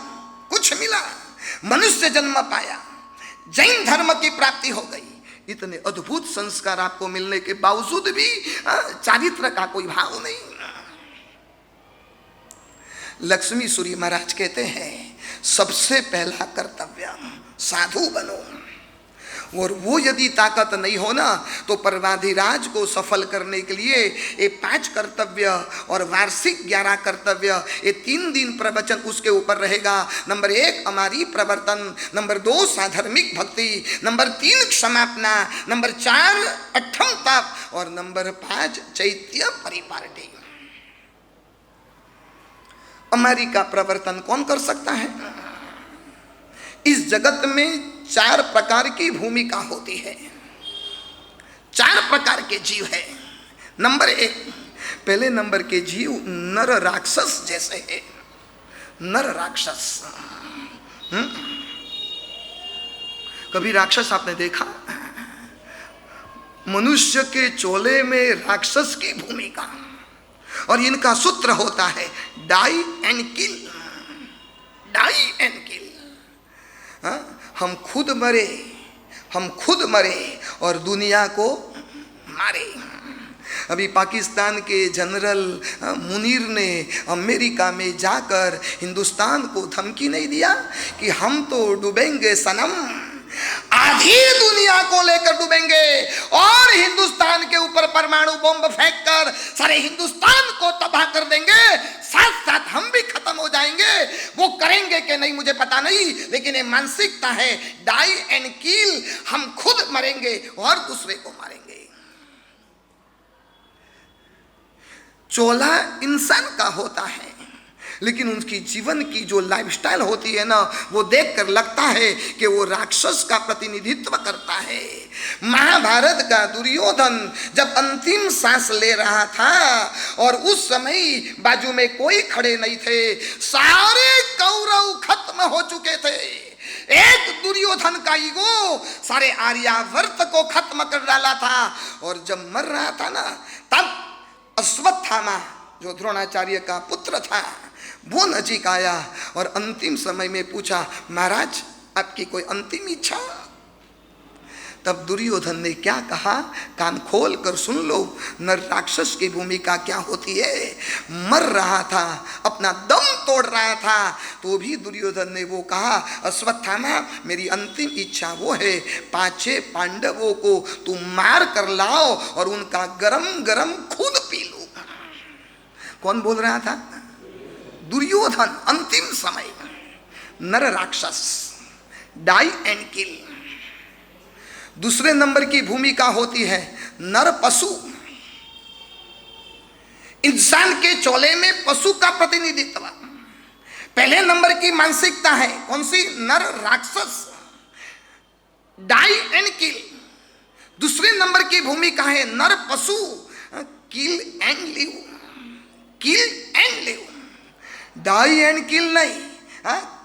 कुछ मिला? मनुष्य जन्म पाया, जैन धर्म की प्राप्ति हो गई, इतने अद्भुत संस्कार आपको मिलने के बावजूद भी चारित्र का कोई भाव नहीं। लक्ष्मी सूरी महाराज कहते हैं, सबसे पहला कर्तव्य साधु बनो। और वो यदि ताकत नहीं हो ना, तो परमाधिराज को सफल करने के लिए ये 5 कर्तव्य और वार्षिक 11 कर्तव्य, ये 3 दिन प्रवचन उसके ऊपर रहेगा। नंबर 1 हमारी प्रवर्तन, नंबर 2 साधर्मिक भक्ति, नंबर 3 क्षमापना, नंबर 4 अठम तप और नंबर 5 चैत्य परिपाटी। हमारी का प्रवर्तन कौन कर सकता है? इस जगत में 4 प्रकार की भूमिका होती है, 4 प्रकार के जीव है। नंबर 1, पहले नंबर के जीव नर राक्षस जैसे है। नर राक्षस, कभी राक्षस आपने देखा? मनुष्य के चोले में राक्षस की भूमिका, और इनका सूत्र होता है die and kill, die and kill. हम खुद मरे, हम खुद मरे और दुनिया को मारे। अभी पाकिस्तान के जनरल मुनीर ने अमेरिका में जाकर हिंदुस्तान को धमकी नहीं दिया कि हम तो डूबेंगे सनम, आधी दुनिया को लेकर डूबेंगे और हिंदुस्तान के ऊपर परमाणु बम फेंककर सारे हिंदुस्तान को तबाह कर देंगे, साथ साथ हम भी खत्म हो जाएंगे। वो करेंगे कि नहीं मुझे पता नहीं, लेकिन ये मानसिकता है डाई एंड किल, हम खुद मरेंगे और दूसरे को मारेंगे। चोला इंसान का होता है, लेकिन उनकी जीवन की जो लाइफस्टाइल होती है ना, वो देखकर लगता है कि वो राक्षस का प्रतिनिधित्व करता है। महाभारत का दुर्योधन जब अंतिम सांस ले रहा था और उस समय बाजू में कोई खड़े नहीं थे, सारे कौरव खत्म हो चुके थे। एक दुर्योधन का ईगो सारे आर्यावर्त को खत्म कर डाला था। और जब मर रहा था ना, तब अश्वत्थामा जो द्रोणाचार्य का पुत्र था, वो नजीक आया और अंतिम समय में पूछा, महाराज आपकी कोई अंतिम इच्छा? तब दुर्योधन ने क्या कहा, कान खोल कर सुन लो, नर राक्षस की भूमिका क्या होती है। मर रहा था, अपना दम तोड़ रहा था, तो भी दुर्योधन ने वो कहा, अश्वत्थामा मेरी अंतिम इच्छा वो है, 5 पांडवों को तुम मार कर लाओ और उनका गरम गरम खून पी लो। कौन बोल रहा था? दुर्योधन। अंतिम समय नर राक्षस, डाई एंड किल। दूसरे नंबर की भूमिका होती है नर पशु। इंसान के चोले में पशु का प्रतिनिधित्व। पहले नंबर की मानसिकता है कौन सी? नर राक्षस, डाई एंड किल। दूसरे नंबर की भूमिका है नर पशु, kill and live, kill and live. Die and kill नहीं,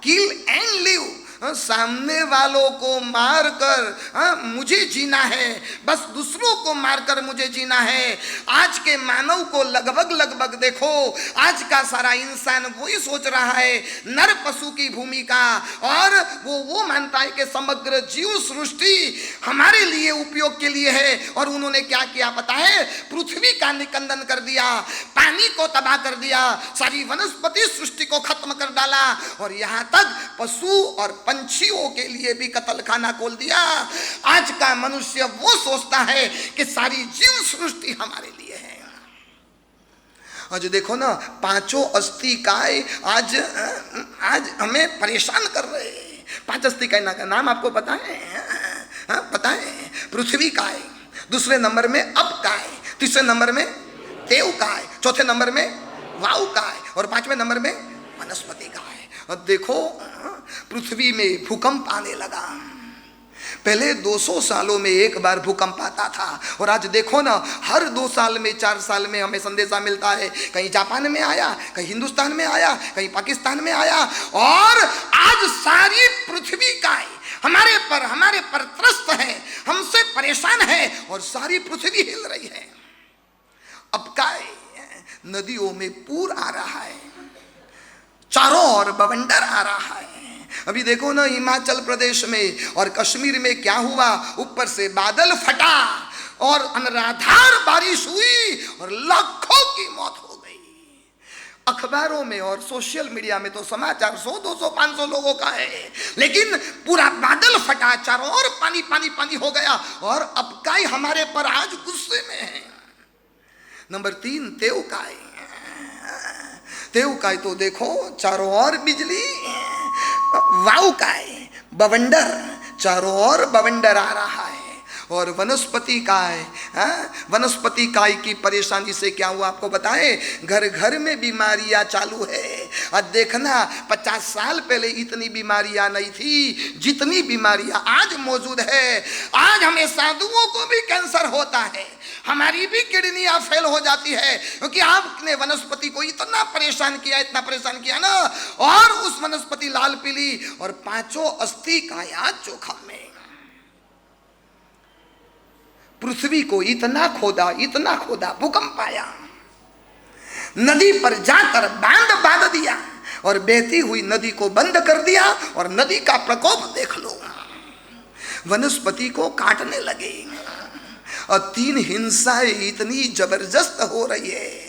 किल एंड लिव। सामने वालों को मारकर मुझे जीना है, बस दूसरों को मारकर मुझे जीना है। आज के मानव को लगभग देखो, आज का सारा इंसान वही सोच रहा है, नर पशु की भूमिका, और वो मानता है कि समग्र जीव सृष्टि हमारे लिए उपयोग के लिए है। और उन्होंने क्या किया पता है? पृथ्वी का निकंदन कर दिया, पानी को तबाह कर दिया, सारी वनस्पति सृष्टि को खत्म कर डाला, और यहां तक पशु और पंछियों के लिए भी कत्लखाना खोल दिया। आज का मनुष्य वो सोचता है कि सारी जीव सृष्टि हमारे लिए है। आज देखो ना, पांचों अस्तिकाय आज हमें परेशान कर रहे हैं। पांच अस्तिकाय का नाम आपको पता है? पता है? पृथ्वी काय, दूसरे नंबर में अपकाय, तीसरे नंबर में देवकाय, चौथे नंबर में वायुकाय, और पांचवें नंबर में वनस्पति काय। और देखो, पृथ्वी में भूकंप आने लगा। पहले 200 सालों में एक बार भूकंप आता था, और आज देखो ना, हर 2 साल में 4 साल में हमें संदेशा मिलता है। कहीं जापान में आया, कहीं हिंदुस्तान में आया, कहीं पाकिस्तान में आया, और आज सारी पृथ्वी का हमारे पर त्रस्त है, हमसे परेशान है, और सारी पृथ्वी हिल रही है। अब क्या नदियों में पूर आ रहा है, चारों ओर बवंडर आ रहा है। अभी देखो ना, हिमाचल प्रदेश में और कश्मीर में क्या हुआ, ऊपर से बादल फटा और अनराधार बारिश हुई और लाखों की मौत हो गई। अखबारों में और सोशल मीडिया में तो समाचार 100, 200, 500 लोगों का है, लेकिन पूरा बादल फटा, चारों ओर पानी पानी पानी हो गया, और अब का हमारे पर आज गुस्से में है। नंबर 3 तेवकाय। तेवकाय तो देखो, चारों ओर बिजली, वायुकाय बवंडर, चारों ओर बवंडर आ रहा है। और वनस्पति काय, वनस्पति काय की परेशानी से क्या हुआ आपको बताएं? घर घर में बीमारियां चालू है। और देखना, 50 साल पहले इतनी बीमारियां नहीं थी जितनी बीमारियां आज मौजूद है। आज हमें साधुओं को भी कैंसर होता है, हमारी भी किडनियां फेल हो जाती है, क्योंकि आपने वनस्पति को इतना परेशान किया ना, और उस वनस्पति लाल पीली और पांचों अस्थिकायां जोखिम में। पृथ्वी को इतना खोदा, भूकंप आया, नदी पर जाकर बांध दिया, और बहती हुई नदी को बंद कर दिया, और नदी का प्रकोप देख लो, वनस्पति को काटने लगे। और 3 हिंसाएं इतनी जबरदस्त हो रही है।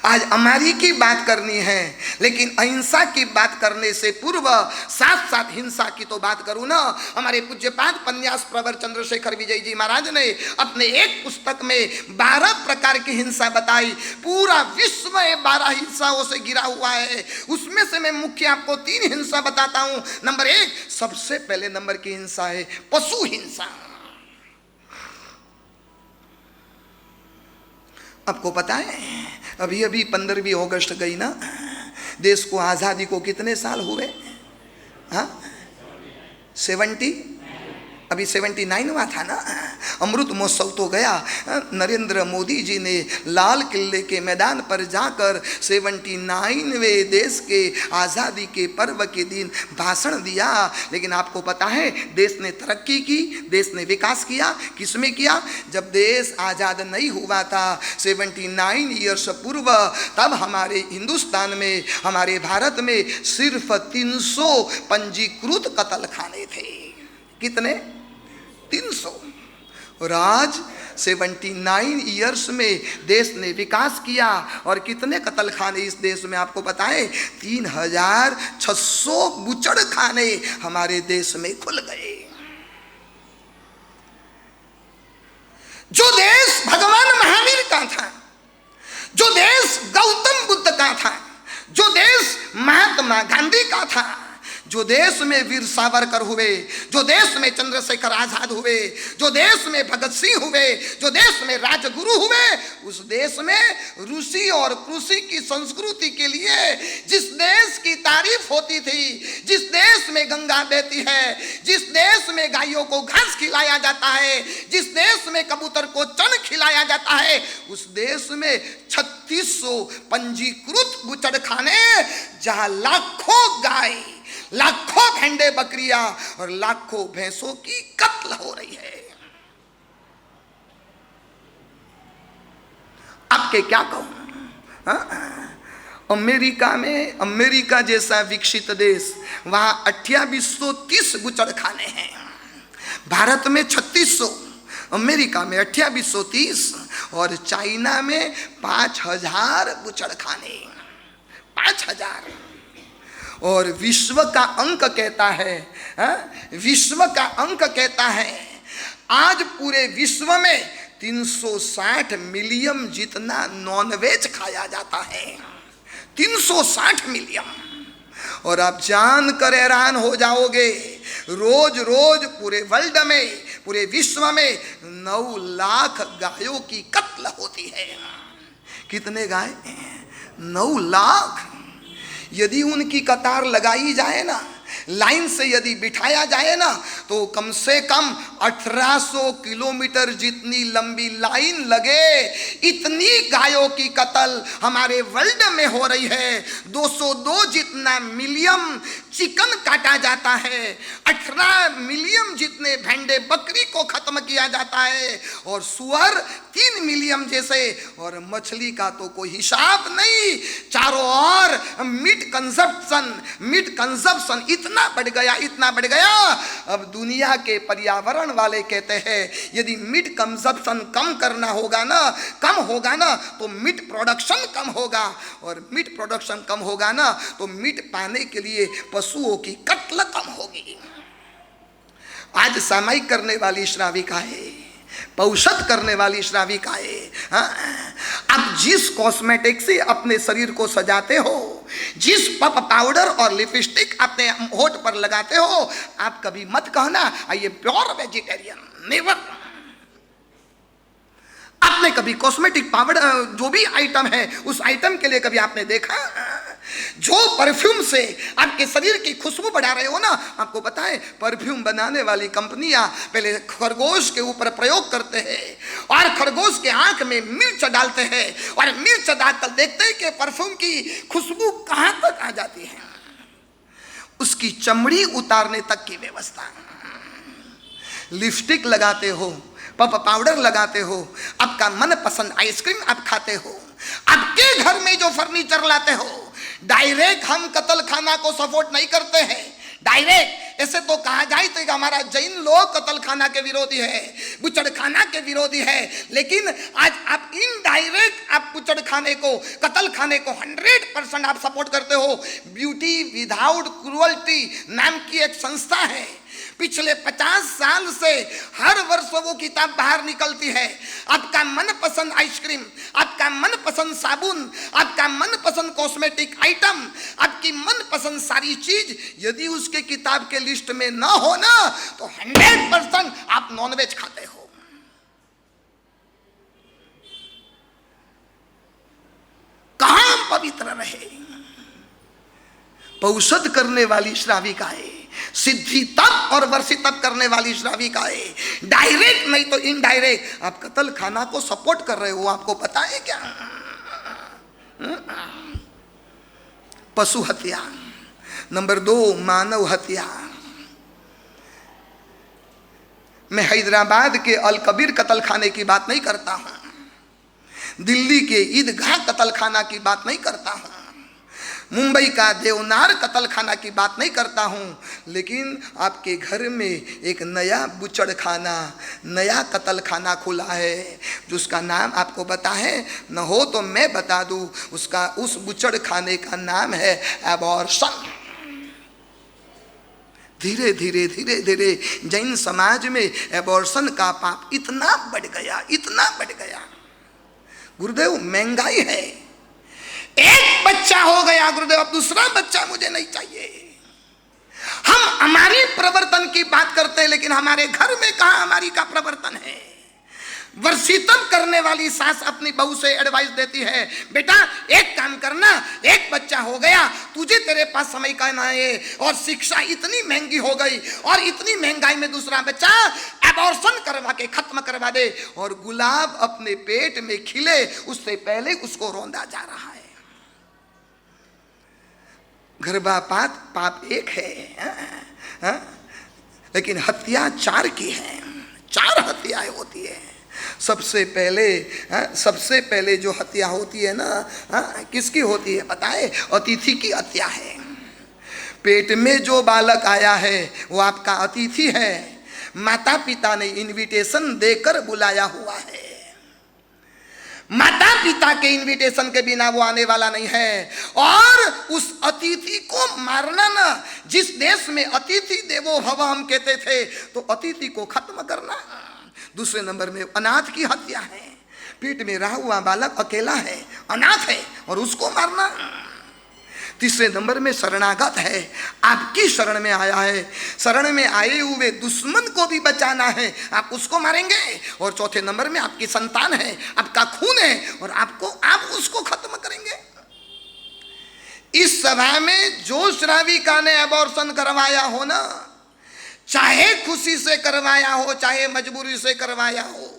आज हमारी की बात करनी है, लेकिन अहिंसा की बात करने से पूर्व साथ साथ हिंसा की तो बात करूं ना। हमारे पूज्यपाद पन्यास प्रवर चंद्रशेखर विजय जी महाराज ने अपने एक पुस्तक में 12 प्रकार की हिंसा बताई। पूरा विश्व 12 हिंसाओं से घिरा हुआ है। उसमें से मैं मुख्य आपको 3 हिंसा बताता हूं। नंबर 1, सबसे पहले नंबर की हिंसा है पशु हिंसा। आपको पता है, अभी 15वीं अगस्त गई ना, देश को आज़ादी को कितने साल हुए? 70, अभी 79 हुआ था ना। अमृत महोत्सव तो गया। नरेंद्र मोदी जी ने लाल किले के मैदान पर जाकर 79वें देश के आज़ादी के पर्व के दिन भाषण दिया। लेकिन आपको पता है, देश ने तरक्की की, देश ने विकास किया। किसमें किया? जब देश आज़ाद नहीं हुआ था 79 ईयर्स पूर्व, तब हमारे हिंदुस्तान में, हमारे भारत में सिर्फ 300 पंजीकृत कत्लखाने थे। कितने? 300। और आज 79 ईयर्स में देश ने विकास किया, और कितने कत्लखाने इस देश में आपको बताएं? 3600 बुचड़ खाने हमारे देश में खुल गए। जो देश भगवान महावीर का था, जो देश गौतम बुद्ध का था, जो देश महात्मा गांधी का था, जो देश में वीर सावरकर हुए, जो देश में चंद्रशेखर आजाद हुए, जो देश में भगत सिंह हुए, जो देश में राजगुरु हुए, उस देश में ऋषि और कृषि की संस्कृति के लिए जिस देश की तारीफ होती थी, जिस देश में गंगा बहती है, जिस देश में गायों को घास खिलाया जाता है, जिस देश में कबूतर को चन खिलाया जाता है, उस देश में 3600 पंजीकृत बुचड़खाने, जहां लाखों गाय, लाखों भेंडे बकरियां और लाखों भैंसों की कत्ल हो रही है। आपके क्या कहूं, अमेरिका में, अमेरिका जैसा विकसित देश, वहां 2830 गुचड़खाने हैं, भारत में 3600, अमेरिका में 2830 और चाइना में 5000 गुचड़खाने, 5000। और विश्व का अंक कहता है, विश्व का अंक कहता है आज पूरे विश्व में 360 मिलियन जितना नॉनवेज खाया जाता है, 360 मिलियन। और आप जानकर हैरान हो जाओगे, रोज रोज पूरे वर्ल्ड में, पूरे विश्व में 9 लाख गायों की कत्ल होती है। कितने गाय? 9 लाख। यदि उनकी कतार लगाई जाए ना, लाइन से यदि बिठाया जाए ना, तो कम से कम 1800 किलोमीटर जितनी लंबी लाइन लगे। इतनी गायों की कत्ल हमारे वर्ल्ड में हो रही है। 202 जितना मिलियन चिकन काटा जाता है, 18 मिलियन जितने भेंडे बकरी को खत्म किया जाता है, और सुअर 3 मिलियन जैसे, और मछली का तो कोई हिसाब नहीं। चारों ओर मीट कंजप्शन इतना बढ़ गया, इतना बढ़ गया। अब दुनिया के पर्यावरण वाले कहते हैं यदि मीट कंजप्शन कम करना होगा ना, कम होगा ना, तो मीट प्रोडक्शन कम होगा, और मीट प्रोडक्शन कम होगा ना, तो मीट पाने के लिए पशुओं की कत्ल कम होगी। आज सामायिक करने वाली श्राविकाएं, पौषध करने वाली श्राविकाएं, आप जिस कॉस्मेटिक से अपने शरीर को सजाते हो, जिस पप पाउडर और लिपस्टिक अपने होठ पर लगाते हो, आप कभी मत कहना I am pure vegetarian, never. आपने कभी कॉस्मेटिक पाउडर जो भी आइटम है, उस आइटम के लिए कभी आपने देखा? जो परफ्यूम से आपके शरीर की खुशबू बढ़ा रहे हो ना, आपको पता है परफ्यूम बनाने वाली कंपनियां पहले खरगोश के ऊपर प्रयोग करते हैं, और खरगोश के आंख में मिर्च डालते हैं, और मिर्च डालकर देखते हैं कि परफ्यूम की खुशबू कहां तक आ जाती है। उसकी चमड़ी उतारने तक की व्यवस्था। लिपस्टिक लगाते हो, पप पाउडर लगाते हो, आपका मनपसंद आइसक्रीम आप खाते हो, आपके घर में जो फर्नीचर लाते हो, डायरेक्ट हम कत्ल खाना को सपोर्ट नहीं करते हैं। डायरेक्ट ऐसे तो कहा जाए तो हमारा जैन लोग कत्ल खाना के विरोधी है, बुचड़ खाना के विरोधी है, लेकिन आज आप इनडायरेक्ट आप बुचड़ खाने को, कत्ल खाने को 100% आप सपोर्ट करते हो। ब्यूटी विदाउट क्रूअल्टी नाम की एक संस्था है, पिछले 50 साल से हर वर्ष वो किताब बाहर निकलती है। आपका मनपसंद आइसक्रीम, आपका मनपसंद साबुन, आपका मनपसंद कॉस्मेटिक आइटम, आपकी मनपसंद सारी चीज यदि उसके किताब के लिस्ट में ना हो ना, तो 100% आप नॉनवेज खाते हो। कहां पवित्र रहे? पौषध करने वाली श्राविकाएं, सिद्धि तप और वर्षी तप करने वाली श्राविकाएं, डायरेक्ट नहीं तो इनडायरेक्ट आप कत्ल खाना को सपोर्ट कर रहे हो। आपको पता है क्या? पशु हत्या। नंबर 2, मानव हत्या। मैं हैदराबाद के अल कबीर कत्ल खाने की बात नहीं करता हूं, दिल्ली के ईदगाह कत्ल खाना की बात नहीं करता हूं, मुंबई का देवनार कत्ल खाना की बात नहीं करता हूं, लेकिन आपके घर में एक नया बुचड़ खाना, नया कत्ल खाना खुला है, जिसका नाम आपको पता है? न हो तो मैं बता दूं, उसका, उस बुचड़ खाने का नाम है एबॉर्शन। धीरे धीरे धीरे धीरे जैन समाज में एबॉर्शन का पाप इतना बढ़ गया, इतना बढ़ गया। गुरुदेव महंगाई है, एक बच्चा हो गया गुरुदेव, अब दूसरा बच्चा मुझे नहीं चाहिए। हम हमारी प्रवर्तन की बात करते हैं, लेकिन हमारे घर में कहां हमारी का प्रवर्तन है? वर्षितम करने वाली सास अपनी बहू से एडवाइस देती है, बेटा एक काम करना, एक बच्चा हो गया, तुझे तेरे पास समय का ना है, और शिक्षा इतनी महंगी हो गई, और इतनी महंगाई में दूसरा बच्चा एबॉर्शन करवा के खत्म करवा दे। और गुलाब अपने पेट में खिले उससे पहले उसको रौंदा जा रहा है। गर्भपात पाप एक है, हाँ? लेकिन हत्या 4 की है, 4 हत्याएं होती है। सबसे पहले जो हत्या होती है ना, हाँ, किसकी होती है पता है? अतिथि की हत्या है। पेट में जो बालक आया है वो आपका अतिथि है, माता पिता ने इनविटेशन देकर बुलाया हुआ है। माता पिता के इनविटेशन के बिना वो आने वाला नहीं है। और उस अतिथि को मारना ना, जिस देश में अतिथि देवो भव हम कहते थे, तो अतिथि को खत्म करना। दूसरे नंबर में अनाथ की हत्या है। पेट में रहा हुआ बालक अकेला है, अनाथ है, और उसको मारना। तीसरे नंबर में शरणागत है, आपकी शरण में आया है, शरण में आए हुए दुश्मन को भी बचाना है, आप उसको मारेंगे। और चौथे नंबर में आपकी संतान है, आपका खून है, और आप उसको खत्म करेंगे। इस सभा में जो श्राविका ने अबॉर्शन करवाया हो ना, चाहे खुशी से करवाया हो, चाहे मजबूरी से करवाया हो,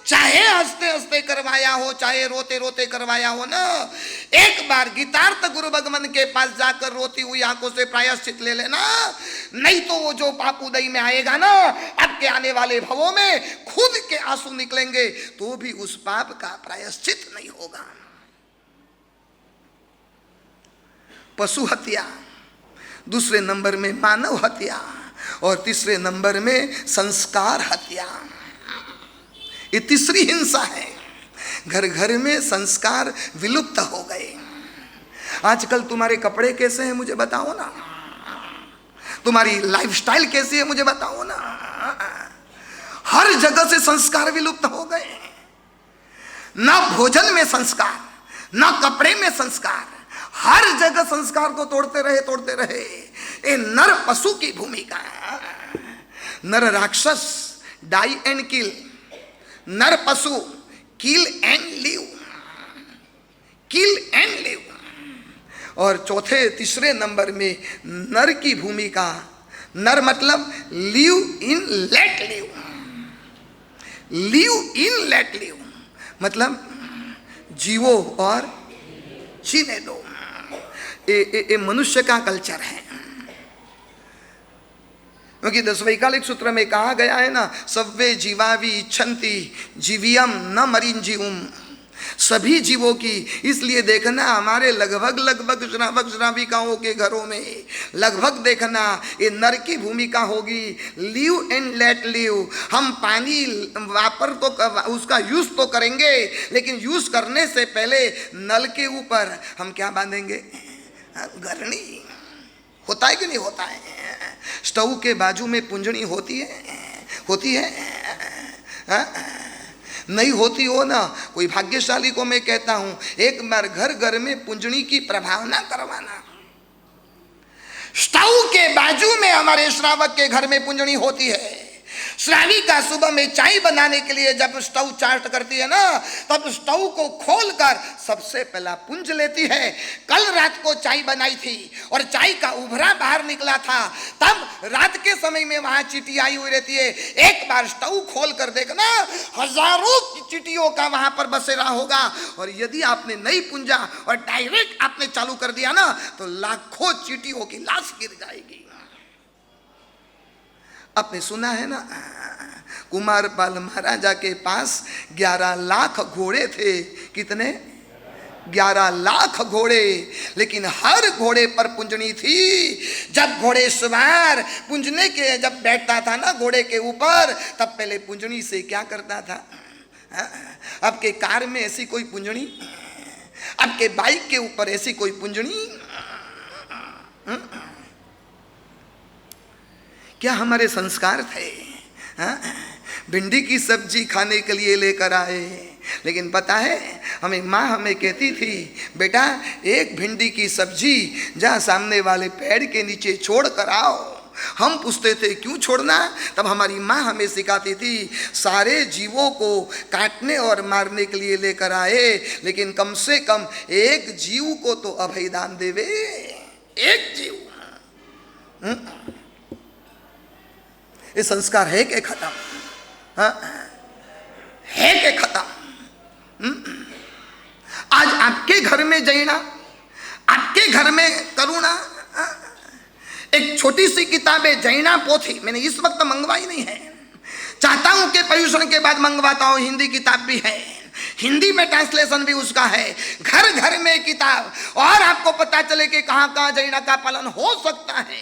चाहे हंसते हंसते करवाया हो, चाहे रोते रोते करवाया हो ना, एक बार गीतार्थ गुरु भगवान के पास जाकर रोती हुई आंखों से प्रायश्चित ले लेना। नहीं तो वो जो पाप उदय में आएगा ना, आपके आने वाले भवों में खुद के आंसू निकलेंगे, तो भी उस पाप का प्रायश्चित नहीं होगा। पशु हत्या, दूसरे नंबर में मानव हत्या, और तीसरे नंबर में संस्कार हत्या। ये तीसरी हिंसा है। घर घर में संस्कार विलुप्त हो गए। आजकल तुम्हारे कपड़े कैसे हैं मुझे बताओ ना, तुम्हारी लाइफस्टाइल कैसी है मुझे बताओ ना। हर जगह से संस्कार विलुप्त हो गए। ना भोजन में संस्कार, ना कपड़े में संस्कार, हर जगह संस्कार को तोड़ते रहे। ये नर पशु की भूमिका। नर राक्षस डाई एंड किल, नर पशु kill and live, kill and live. और तीसरे नंबर में नर की भूमिका, नर मतलब live in let live, live in let live मतलब जीवो और जीने दो। ये मनुष्य का कल्चर है। क्योंकि 10 वैकालिक सूत्र में कहा गया है ना, सव्वे जीवावि इच्छन्ति जीवियम न मरींजीवम, सभी जीवों की। इसलिए देखना हमारे लगभग श्राविकाओं के घरों में लगभग देखना ये नर की भूमिका होगी। Live and let live. हम पानी वापर तो उसका यूज तो करेंगे, लेकिन यूज करने से पहले नल के ऊपर हम क्या बांधेंगे? गरनी। होता है कि नहीं होता है? स्टोव के बाजू में पुंजनी होती है नहीं होती हो ना, कोई भाग्यशाली को मैं कहता हूं, एक बार घर में पुंजनी की प्रभावना करवाना। स्टोव के बाजू में हमारे श्रावक के घर में पुंजनी होती है। श्राविका सुबह में चाय बनाने के लिए जब स्टोव चार्ट करती है ना, तब स्टोव को खोलकर सबसे पहला पुंज लेती है। कल रात को चाय बनाई थी और चाय का उभरा बाहर निकला था, तब रात के समय में वहां चींटी आई हुई रहती है। एक बार स्टोव खोल कर देखना, हजारों चींटियों का वहां पर बसेरा होगा। और यदि आपने नहीं पुंजा और डायरेक्ट आपने चालू कर दिया ना, तो लाखों चींटियों की लाश गिर जाएगी। आपने सुना है ना, कुमारपाल महाराजा के पास 11 लाख घोड़े थे। कितने? 11 लाख घोड़े, लेकिन हर घोड़े पर पुंजनी थी। जब घोड़े सवार पुंजने के जब बैठता था ना घोड़े के ऊपर, तब पहले पुंजनी से क्या करता था? आपके कार में ऐसी कोई पुंजनी? आपके बाइक के ऊपर ऐसी कोई पुंजनी? क्या हमारे संस्कार थे? भिंडी की सब्जी खाने के लिए लेकर आए, लेकिन पता है हमें माँ हमें कहती थी, बेटा एक भिंडी की सब्जी जहाँ सामने वाले पेड़ के नीचे छोड़ कर आओ। हम पूछते थे क्यों छोड़ना? तब हमारी माँ हमें सिखाती थी, सारे जीवों को काटने और मारने के लिए लेकर आए, लेकिन कम से कम एक जीव को तो अभयदान देवे। एक जीव। ये संस्कार है कि खत्म? है कि खत्म? आज आपके घर में जैना, आपके घर में करुणा। एक छोटी सी किताब है जैना पोथी, मैंने इस वक्त मंगवाई नहीं है, चाहता हूं कि पर्यूषण के बाद मंगवाता हूं। हिंदी किताब भी है, हिंदी में ट्रांसलेशन भी उसका है। घर घर में किताब, और आपको पता चले कि कहां कहां जैना का पालन हो सकता है।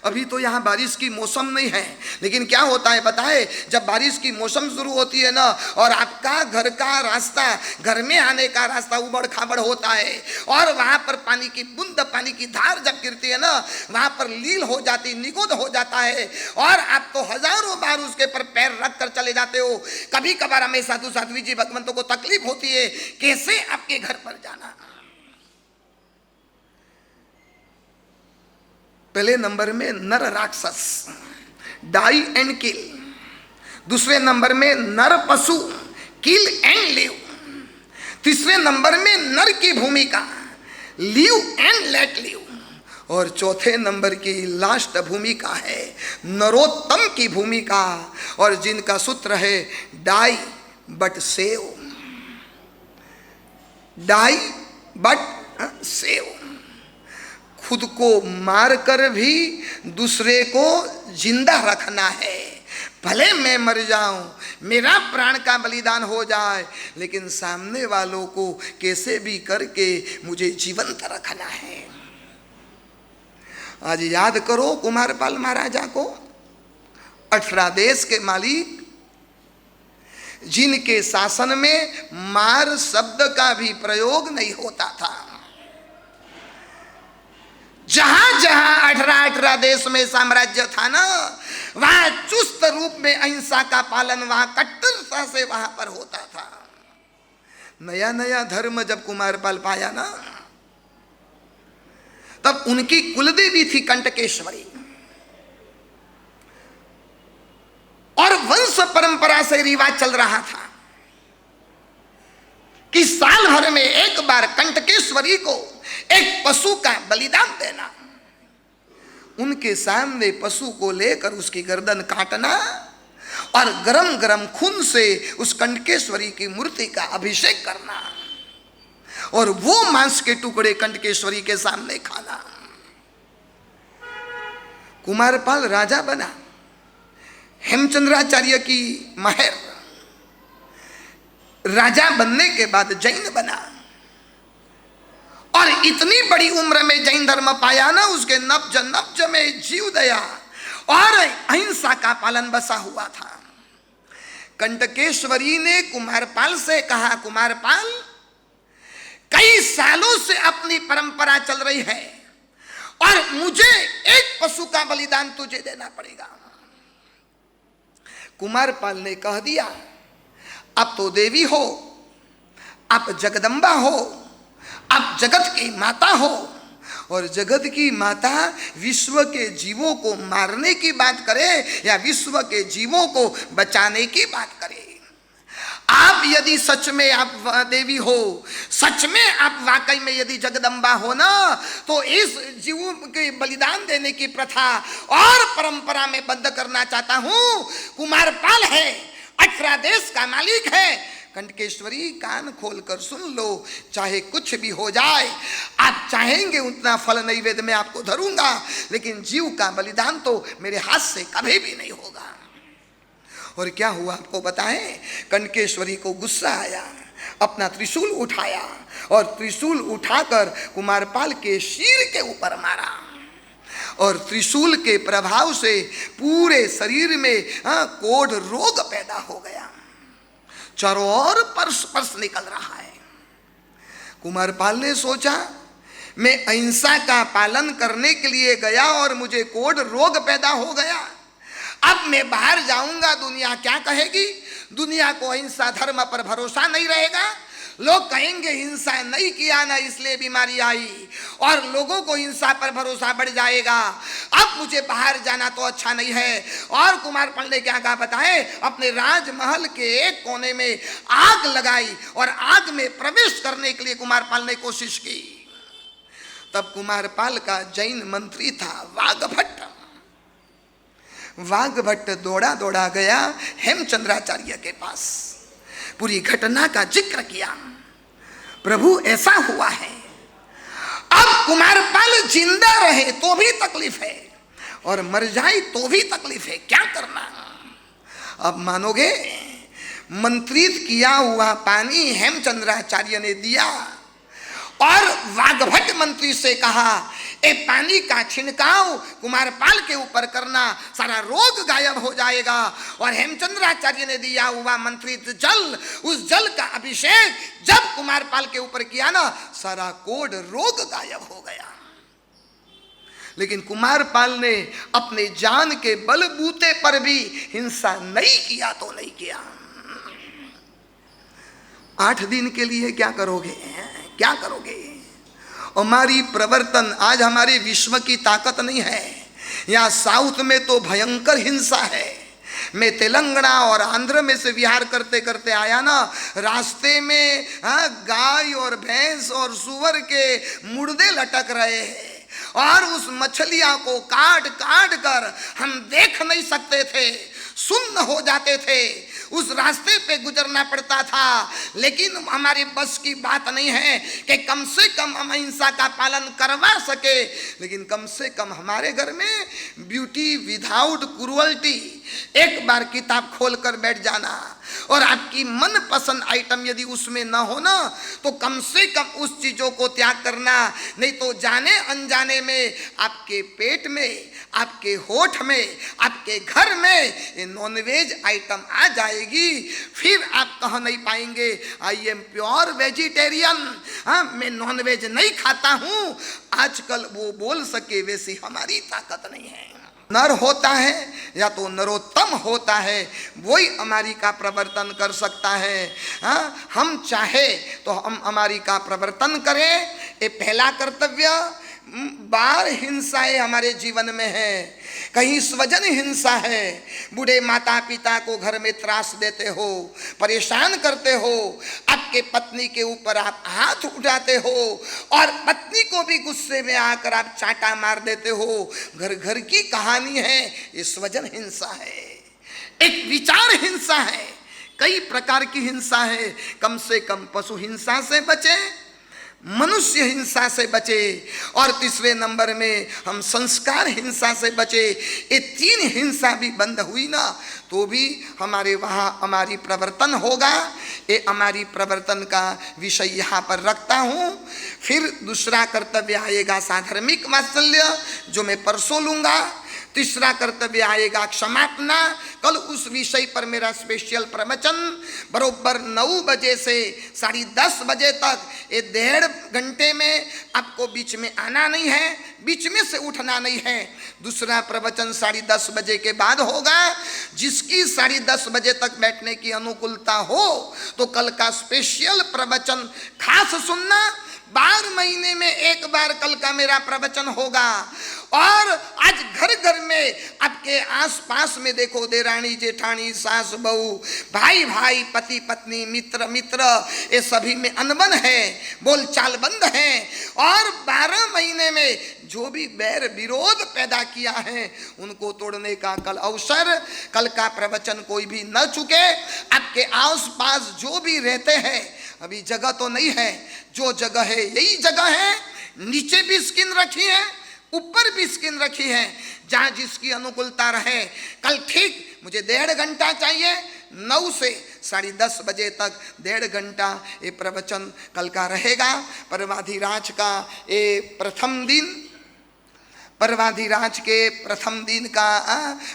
अभी तो यहाँ बारिश की मौसम नहीं है, लेकिन क्या होता है पता है, जब बारिश की मौसम शुरू होती है ना, और आपका घर का रास्ता, घर में आने का रास्ता उबड़ खाबड़ होता है, और वहाँ पर पानी की बूंद, पानी की धार जब गिरती है ना, वहाँ पर लील हो जाती, निगोद हो जाता है, और आप तो हजारों बार उसके पर पैर रख कर चले जाते हो। कभी कभार हमें साधु साध्वी जी भगवंतों को तकलीफ होती है, कैसे आपके घर पर जाना। पहले नंबर में नर राक्षस, डाई एंड किल। दूसरे नंबर में नर पशु, किल एंड लिव। तीसरे नंबर में नर की भूमिका, लिव एंड लेट लिव। और चौथे नंबर की लास्ट भूमिका है नरोत्तम की भूमिका, और जिनका सूत्र है die but save, die but save. खुद को मारकर भी दूसरे को जिंदा रखना है। भले मैं मर जाऊं, मेरा प्राण का बलिदान हो जाए, लेकिन सामने वालों को कैसे भी करके मुझे जीवंत रखना है। आज याद करो कुमारपाल महाराजा को, 18 देश के मालिक, जिनके शासन में मार शब्द का भी प्रयोग नहीं होता था। जहां जहां 18 देश में साम्राज्य था ना, वहां चुस्त रूप में अहिंसा का पालन, वहां कट्टरता से वहां पर होता था। नया नया धर्म जब कुमारपाल पाया ना, तब उनकी कुलदेवी थी कंटकेश्वरी, और वंश परंपरा से रिवाज चल रहा था कि साल भर में एक बार कंटकेश्वरी को एक पशु का बलिदान देना। उनके सामने पशु को लेकर उसकी गर्दन काटना, और गरम गरम खून से उस कंटकेश्वरी की मूर्ति का अभिषेक करना, और वो मांस के टुकड़े कंटकेश्वरी के सामने खाना। कुमारपाल राजा बना, हेमचंद्राचार्य की महर, राजा बनने के बाद जैन बना, और इतनी बड़ी उम्र में जैन धर्म पाया ना, उसके नब्ज नब्ज में जीव दया और अहिंसा का पालन बसा हुआ था। कंटकेश्वरी ने कुमारपाल से कहा, कुमारपाल, कई सालों से अपनी परंपरा चल रही है, और मुझे एक पशु का बलिदान तुझे देना पड़ेगा। कुमारपाल ने कह दिया, आप तो देवी हो, आप जगदम्बा हो, आप जगत की माता हो, और जगत की माता विश्व के जीवों को मारने की बात करे या विश्व के जीवों को बचाने की बात करे। आप यदि सच में आप देवी हो, सच में आप वाकई में यदि जगदम्बा हो ना, तो इस जीवों के बलिदान देने की प्रथा और परंपरा में बंद करना चाहता हूं। कुमारपाल है, 18 देश का मालिक है। कंटकेश्वरी, कान खोलकर सुन लो, चाहे कुछ भी हो जाए, आप चाहेंगे उतना फल नैवेद्य में आपको धरूंगा, लेकिन जीव का बलिदान तो मेरे हाथ से कभी भी नहीं होगा। और क्या हुआ आपको बताएं, कंटकेश्वरी को गुस्सा आया, अपना त्रिशूल उठाया, और त्रिशूल उठाकर कुमारपाल के शीर के ऊपर मारा, और त्रिशूल के प्रभाव से पूरे शरीर में कोढ़ रोग पैदा हो गया, चारों ओर परस परस निकल रहा है। कुमारपाल ने सोचा, मैं अहिंसा का पालन करने के लिए गया और मुझे कोढ़ रोग पैदा हो गया, अब मैं बाहर जाऊंगा, दुनिया क्या कहेगी? दुनिया को अहिंसा धर्म पर भरोसा नहीं रहेगा, लोग कहेंगे हिंसा नहीं किया ना इसलिए बीमारी आई, और लोगों को हिंसा पर भरोसा बढ़ जाएगा। अब मुझे बाहर जाना तो अच्छा नहीं है। और कुमारपाल ने क्या कहा बताए, अपने राजमहल के एक कोने में आग लगाई, और आग में प्रवेश करने के लिए कुमारपाल ने कोशिश की। तब कुमारपाल का जैन मंत्री था वाघभट्ट। वाघभट्ट दौड़ा दौड़ा गया हेमचंद्राचार्य के पास, पूरी घटना का जिक्र किया। प्रभु ऐसा हुआ है, कुमारपाल जिंदा रहे तो भी तकलीफ है और मर जाए तो भी तकलीफ है, क्या करना। अब मानोगे, मंत्रित किया हुआ पानी हेमचंद्राचार्य ने दिया और वाग्भट मंत्री से कहा, ए पानी का छिड़काव कुमारपाल के ऊपर करना, सारा रोग गायब हो जाएगा। और हेमचंद्राचार्य ने दिया हुआ मंत्रित जल, उस जल का अभिषेक जब कुमारपाल के ऊपर किया ना, सारा कोढ़ रोग गायब हो गया। लेकिन कुमारपाल ने अपने जान के बलबूते पर भी हिंसा नहीं किया तो नहीं किया। 8 दिन के लिए क्या करोगे, क्या करोगे। हमारी प्रवर्तन आज हमारे विश्व की ताकत नहीं है। यहाँ साउथ में तो भयंकर हिंसा है। मैं तेलंगाना और आंध्र में से विहार करते करते आया ना, रास्ते में गाय और भैंस और सुअर के मुर्दे लटक रहे हैं और उस मछलियां को काट काट कर हम देख नहीं सकते थे, सुन्न हो जाते थे। उस रास्ते पे गुजरना पड़ता था। लेकिन हमारे बस की बात नहीं है कि कम से कम हम अहिंसा का पालन करवा सके, लेकिन कम से कम हमारे घर में ब्यूटी विदाउट क्रूअल्टी, एक बार किताब खोलकर बैठ जाना और आपकी मनपसंद आइटम यदि उसमें ना हो ना, तो कम से कम उस चीजों को त्याग करना। नहीं तो जाने अनजाने में आपके पेट में, आपके होठ में, आपके घर में ये नॉनवेज आइटम आ जाएगी। फिर आप कह नहीं पाएंगे आई एम प्योर वेजिटेरियन, हाँ मैं नॉनवेज नहीं खाता हूँ। आजकल वो बोल सके वैसी हमारी ताकत नहीं है। नर होता है या तो नरोत्तम होता है, वही हमारी का प्रवर्तन कर सकता है। हाँ, हम चाहे तो हम हमारी का प्रवर्तन करें, ये पहला कर्तव्य। बार हिंसाएं हमारे जीवन में है, कहीं स्वजन हिंसा है, बूढ़े माता पिता को घर में त्रास देते हो, परेशान करते हो, आपके पत्नी के ऊपर आप हाथ उठाते हो और पत्नी को भी गुस्से में आकर आप चाटा मार देते हो, घर घर की कहानी है। ये स्वजन हिंसा है। एक विचार हिंसा है, कई प्रकार की हिंसा है। कम से कम पशु हिंसा से बचे, मनुष्य हिंसा से बचे और तीसरे नंबर में हम संस्कार हिंसा से बचे। ये 3 हिंसा भी बंद हुई ना, तो भी हमारे वहाँ हमारी प्रवर्तन होगा। ये हमारी प्रवर्तन का विषय यहाँ पर रखता हूँ। फिर दूसरा कर्तव्य आएगा साधर्मिक वात्सल्य, जो मैं परसों लूँगा। तीसरा कर्तव्य आएगा क्षमापना। कल उस विषय पर मेरा स्पेशल प्रवचन बरोबर 9 बजे से 10:30 बजे तक, ये 1.5 घंटे में आपको बीच में आना नहीं है, बीच में से उठना नहीं है। दूसरा प्रवचन 10:30 बजे के बाद होगा। जिसकी 10:30 बजे तक बैठने की अनुकूलता हो तो कल का स्पेशल प्रवचन खास सुनना। 12 महीने में एक बार कल का मेरा प्रवचन होगा। और आज घर घर में आपके आसपास में देखो, देरानी जेठानी, सास बहू, भाई भाई, पति पत्नी, मित्र मित्र, ये सभी में अनबन है, बोलचाल बंद है। और 12 महीने में जो भी बैर विरोध पैदा किया है उनको तोड़ने का कल अवसर। कल का प्रवचन कोई भी न चुके। आपके आसपास जो भी रहते हैं, अभी जगह तो नहीं है, जो जगह है यही जगह है। नीचे भी स्किन रखी है, ऊपर भी स्किन रखी है, जहाँ जिसकी अनुकूलता रहे। कल ठीक मुझे 1.5 घंटा चाहिए, 9 से 10:30 बजे तक 1.5 घंटा ये प्रवचन कल का रहेगा। पर्वाधिराज का ये प्रथम दिन, पर्वाधिराज के प्रथम दिन का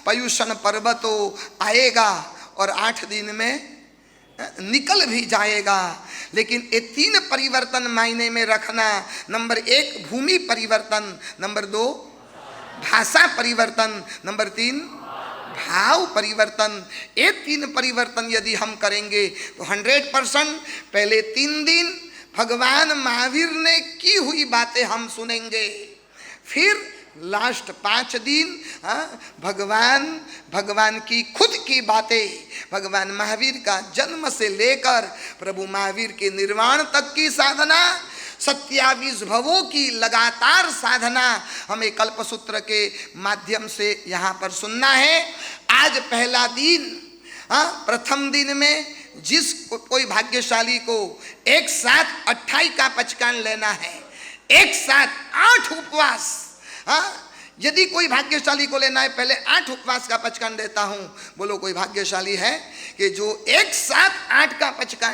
पर्युषण पर्व तो आएगा और 8 दिन में निकल भी जाएगा। लेकिन ये 3 परिवर्तन मायने में रखना। नंबर 1 भूमि परिवर्तन, नंबर 2 भाषा परिवर्तन, नंबर 3 भाव परिवर्तन। ये 3 परिवर्तन यदि हम करेंगे तो 100% पहले 3 दिन भगवान महावीर ने की हुई बातें हम सुनेंगे। फिर लास्ट 5 दिन भगवान की खुद की बातें, भगवान महावीर का जन्म से लेकर प्रभु महावीर के निर्वाण तक की साधना, 27 भवों की लगातार साधना हमें कल्पसूत्र के माध्यम से यहाँ पर सुनना है। आज पहला दिन, प्रथम दिन में जिस कोई भाग्यशाली को एक साथ 28 का पचकान लेना है, एक साथ 8 उपवास। हाँ, यदि कोई भाग्यशाली को लेना है, पहले 8 उपवास का पचकान देता हूं। बोलो कोई भाग्यशाली है कि जो एक साथ 8 का पचकान